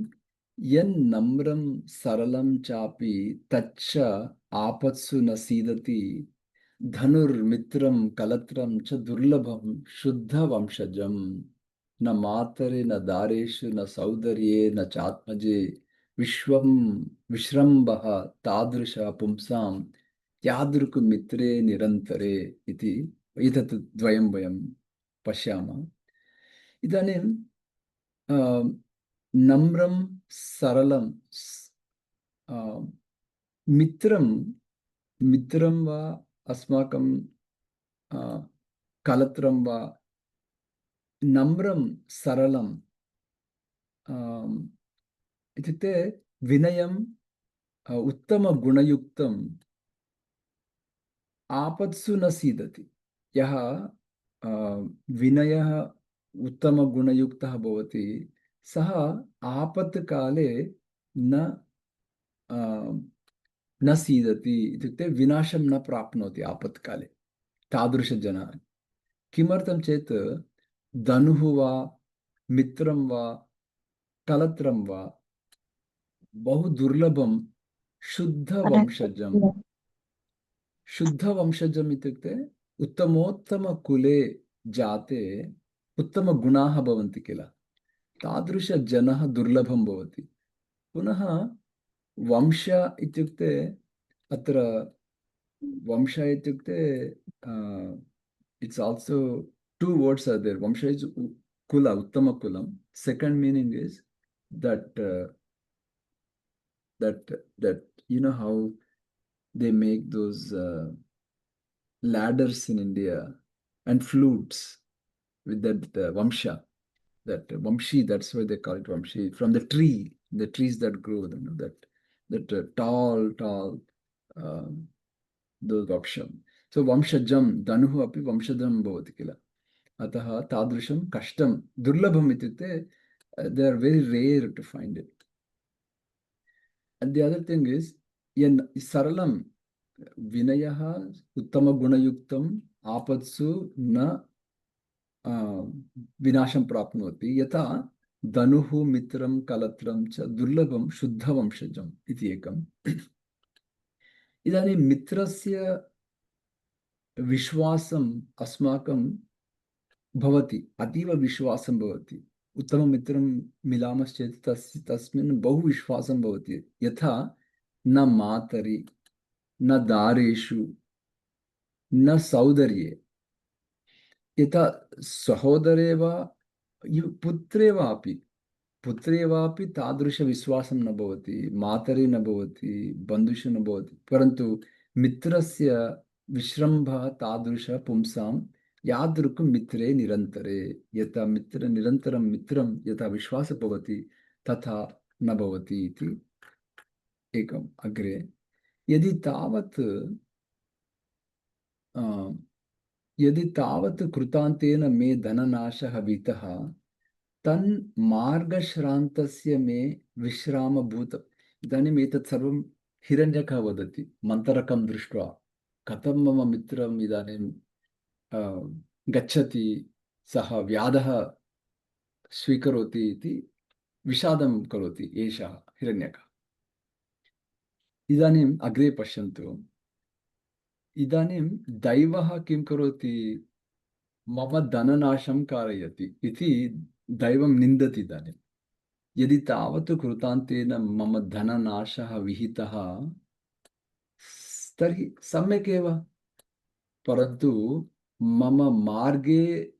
यन्नम्रं सरलं चापि तच्च आपत्सु न सीदति, धनुर्मित्रं कलत्रं च दुर्लभं शुद्धवंशजं, न मातरे न दारेषु न सौदर्ये न चात्मजे विश्वं विश्रम्भः तादृशः पुंसां यादृक्मित्रे निरन्तरे इति एतत् द्वयं वयं पश्यामः। इदानीं नम्रं सरलं मित्रं वा अस्माकं कलत्रं वा, नम्रं सरलं इत्युक्ते विनयम् उत्तमगुणयुक्तम् आपत्सु न सीदति। यः विनयः उत्तमगुणयुक्तः भवति सः आपत्काले न न सीदति, इत्युक्ते विनाशं न प्राप्नोति आपत्काले। तादृशजनाः किमर्थं चेत् धनुः वा मित्रं वा कलत्रं वा बहु दुर्लभं शुद्धवंशजं। शुद्धवंशजम् इत्युक्ते उत्तमोत्तमकुले जाते उत्तमगुणाः भवन्ति किल, तादृशजनः दुर्लभं भवति। पुनः वंश इत्युक्ते अत्र वंश इत्युक्ते it's also two words are there. वंश इस् कुल, उत्तमकुलं. Second meaning is that that you know how they make those ladders in India and flutes with that vamsha, that vamshi, that's why they call it vamshi, from the tree, the trees that grow, you know, that tall those vamsham. So vamshajam dhanuh api vamshadam bhavati kila. अतः तादृशं कष्टं दुर्लभम् इत्युक्ते they are very rare to find it. And the other thing is saralam vinayah उत्तमगुणयुक्तम् आपत्सु न विनाशं प्राप्नोति, यथा धनुः मित्रं कलत्रं च दुर्लभं शुद्धवंशजम् इति एकम्। इदानीं मित्रस्य विश्वासम् अस्माकं भवति, अतीव विश्वासं भवति। उत्तममित्रं मिलामश्चेत् तस्मिन् बहु विश्वासं भवति, यथा न मातरि न दारेषु न सौदर्ये, यथा सहोदरे वा पुत्रे वापि तादृशविश्वासं न भवति, मातरि न भवति, बन्धुषु न भवति। परन्तु मित्रस्य विश्रम्भः तादृश पुंसां यादृक् मित्रे निरन्तरे, यथा निरन्तरं मित्रं यथा विश्वासः भवति तथा न भवति इति एकम्। अग्रे यदि तावत् कृतान्तेन मे धननाशः वितः तन्मार्गश्रान्तस्य मे विश्रामभूतम्। इदानीम् एतत् सर्वं हिरण्यकः वदति मन्तरकं दृष्ट्वा, कथं मम मित्रम् इदानीं गच्छति, सः व्याधः स्वीकरोति इति विषादं करोति एषः हिरण्यकः। इदानीम् अग्रे पश्यन्तु, इदानीं दैवः किं करोति, मम धननाशं कारयति इति दैवं निन्दति। इदानीं यदि तावत् कृतान्तेन मम धननाशः विहितः तर्हि सम्यक् एव, परन्तु मम मार्गे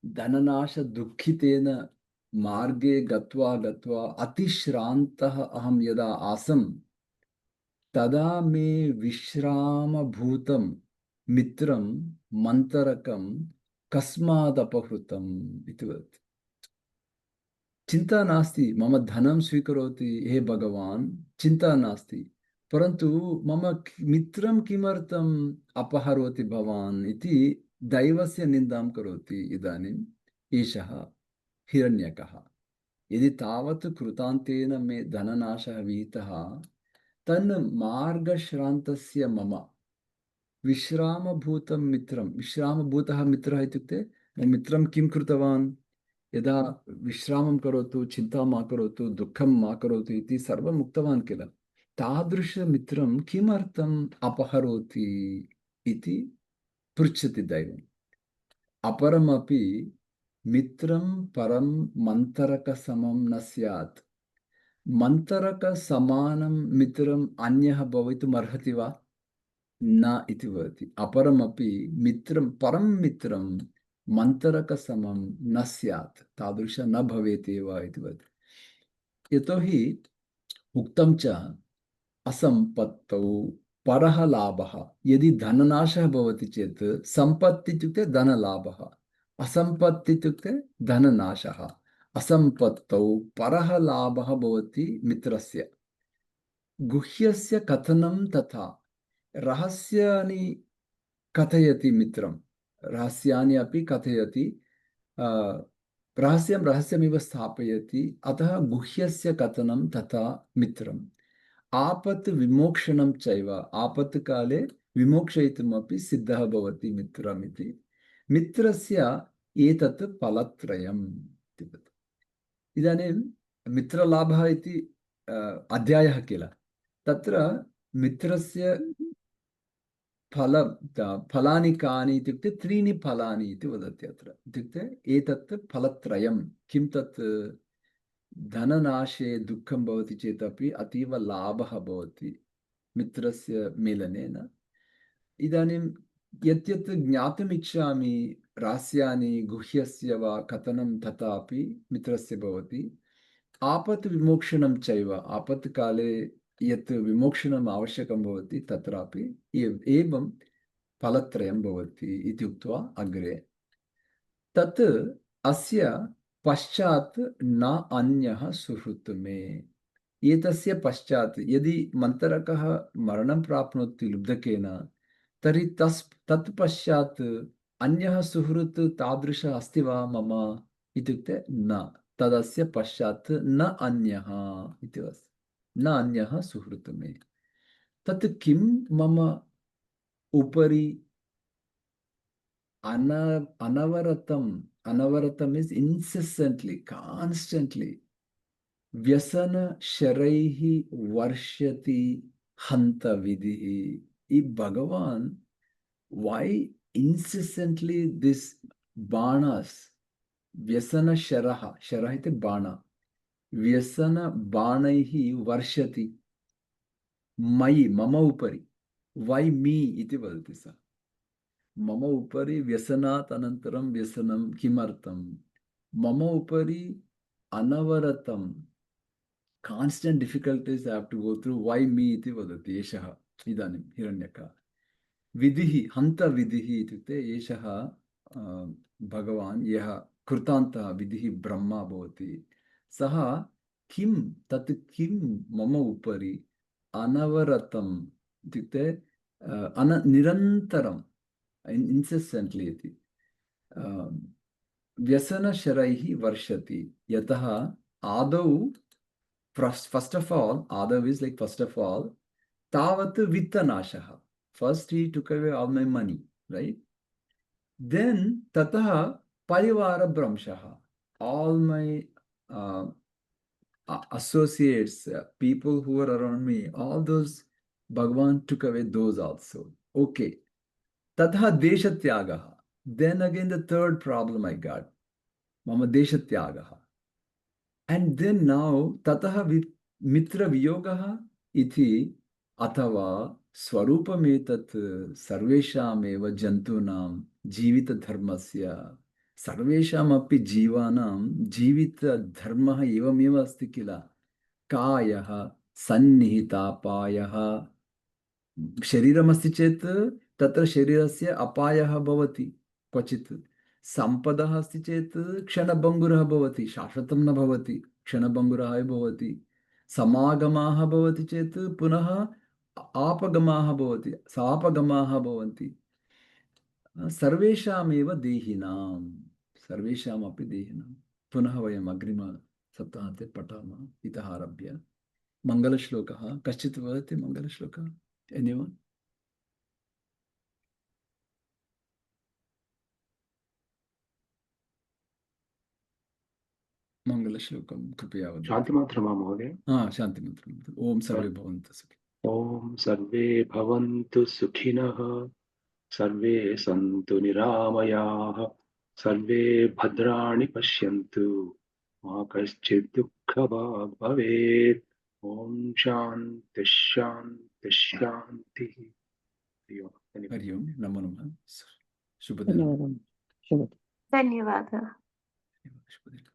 धननाश दुःखितेन मार्गे गत्वा अतिश्रान्तः अहं यदा आसम् तदा मे विश्रामभूतं मित्रं मन्तरकं कस्मादपहृतम् इति वदति। चिन्ता नास्ति, मम धनं स्वीकरोति, हे भगवान्, चिन्ता नास्ति, परन्तु मम मित्रं किमर्थम् अपहरोति भवान् इति दैवस्य निन्दां करोति। इदानीम् एषः हिरण्यकः। यदि तावत् कृतान्तेन मे धननाशः विहितः तन् मार्गश्रान्तस्य मम विश्रामभूतं मित्रं, विश्रामभूतः मित्रः इत्युक्ते मित्रं किं कृतवान्, यदा विश्रामं करोतु, चिन्ता मा करोतु, दुःखं मा करोतु इति सर्वम् उक्तवान् किल, तादृशमित्रं किमर्थम् अपहरोति इति पृच्छति दैवम्। अपरमपि मित्रं परं मन्तरकसमं न स्यात्। मन्तरकसमानं मित्रम् अन्यः भवितुम् अर्हति वा? न इति वदति। अपरमपि मित्रं परं मित्रं मन्तरकसमं न स्यात्, तादृश न भवेत् एव इति वदति। यतोहि उक्तं च असम्पत्तौ परः लाभः। यदि धननाशः भवति चेत् सम्पत्ति इत्युक्ते धनलाभः, असम्पत्ति इत्युक्ते धननाशः। असम्पत्तौ परः लाभः भवति मित्रस्य गुह्यस्य कथनं तथा रहस्यानि कथयति मित्रं रहस्यानि अपि कथयति रहस्यं रहस्यमिव स्थापयति अतः गुह्यस्य कथनं तथा मित्रम् आपत् विमोक्षणं चैव आपत् काले विमोक्षयितुमपि सिद्धः भवति मित्रमिति मित्रस्य एतत् फलत्रयम् इति वदति। इदानीं मित्रलाभः इति अध्यायः किल तत्र मित्रस्य फलानि कानि इत्युक्ते त्रीणि फलानि इति वदति अत्र इत्युक्ते एतत् फलत्रयं किं तत् धननाशे दुःखं भवति चेदपि अतीव लाभः भवति मित्रस्य मेलनेन इदानीं यत् ज्ञातुम् इच्छामि रहस्यानि गुह्यस्य वा कथनं तथापि मित्रस्य भवति आपत् विमोक्षणं चैव आपत् काले यत् विमोक्षणम् आवश्यकं भवति तत्रापि एवं फलत्रयं भवति इति उक्त्वा अग्रे तत् अस्य पश्चात् न अन्यः सुहृत् मे एतस्य पश्चात् यदि मन्तरकः मरणं प्राप्नोति लुब्धकेन तर्हि तत्पश्चात् अन्यः सुहृत् तादृशः अस्ति वा मम इत्युक्ते न तदस्य पश्चात् न अन्यः इति अस्ति न अन्यः सुहृत् मे तत् किं मम उपरि अनवरतम् इस् इन्सेसेण्ट्लि कान्स्टेण्ट्लि व्यसनशरैः वर्ष्यति हन्तविधिः ई भगवान् why incessantly this banas vyasana sharah iti bana vyasana banaihi varshati mai mama upari why me iti vadati sa mama upari vyasanat anantaram vyasanam kimartam mama upari anavaratam constant difficulties I have to go through why me iti vadati yeshah idanim hiranyaka विधिः हन्त विधिः इत्युक्ते एषः भगवान् यः कृतान्तः विधिः ब्रह्मा भवति सः किं तत् किं मम उपरि अनवरतम् इत्युक्ते निरन्तरम् इन्सेसेण्ट्लि इति व्यसनशरैः वर्षति यतः आदौ फर्स्ट ऑफ ऑल आदौ is like first of all तावत् वित्तनाशः first he took away all my money right then tatah parivara bramshaha all my associates people who were around me all those Bhagavan took away those also okay tatah deshatyagah then again the third problem I got mama deshatyagah and then now tatah mitra viyogah iti अथवा स्वरूपमेतत् सर्वेषामेव जन्तूनां जीवितधर्मस्य सर्वेषामपि जीवानां जीवितधर्मः एवमेव अस्ति किल कायः सन्निहितापायः शरीरमस्ति चेत् तत्र शरीरस्य अपायः भवति क्वचित् सम्पदः अस्ति चेत् क्षणभङ्गुरः भवति शाश्वतं न भवति क्षणभङ्गुरः भवति समागमाः भवति चेत् पुनः आपगमाः भवति सापगमाः भवन्ति सर्वेषामेव देहिनां सर्वेषामपि देहिनां पुनः वयम् अग्रिमसप्ताहान्ते पठामः इतः आरभ्य मङ्गलश्लोकः कश्चित् वदति मङ्गलश्लोकः एनिवन् मङ्गलश्लोकं कृपया वदतु शान्तिमन्त्रं वा महोदय शान्तिमन्त्रम् ओम सर्वे भवन्तु सुखिनः ॐ सर्वे भवन्तु सुखिनः सर्वे सन्तु निरामयाः सर्वे भद्राणि पश्यन्तु मा कश्चित् दुःखभाग् भवेत् ॐ शान्तिः शान्तिः शान्तिः हरि ओम नमो नमः शुभदिनं धन्यवादः। शुभदिनं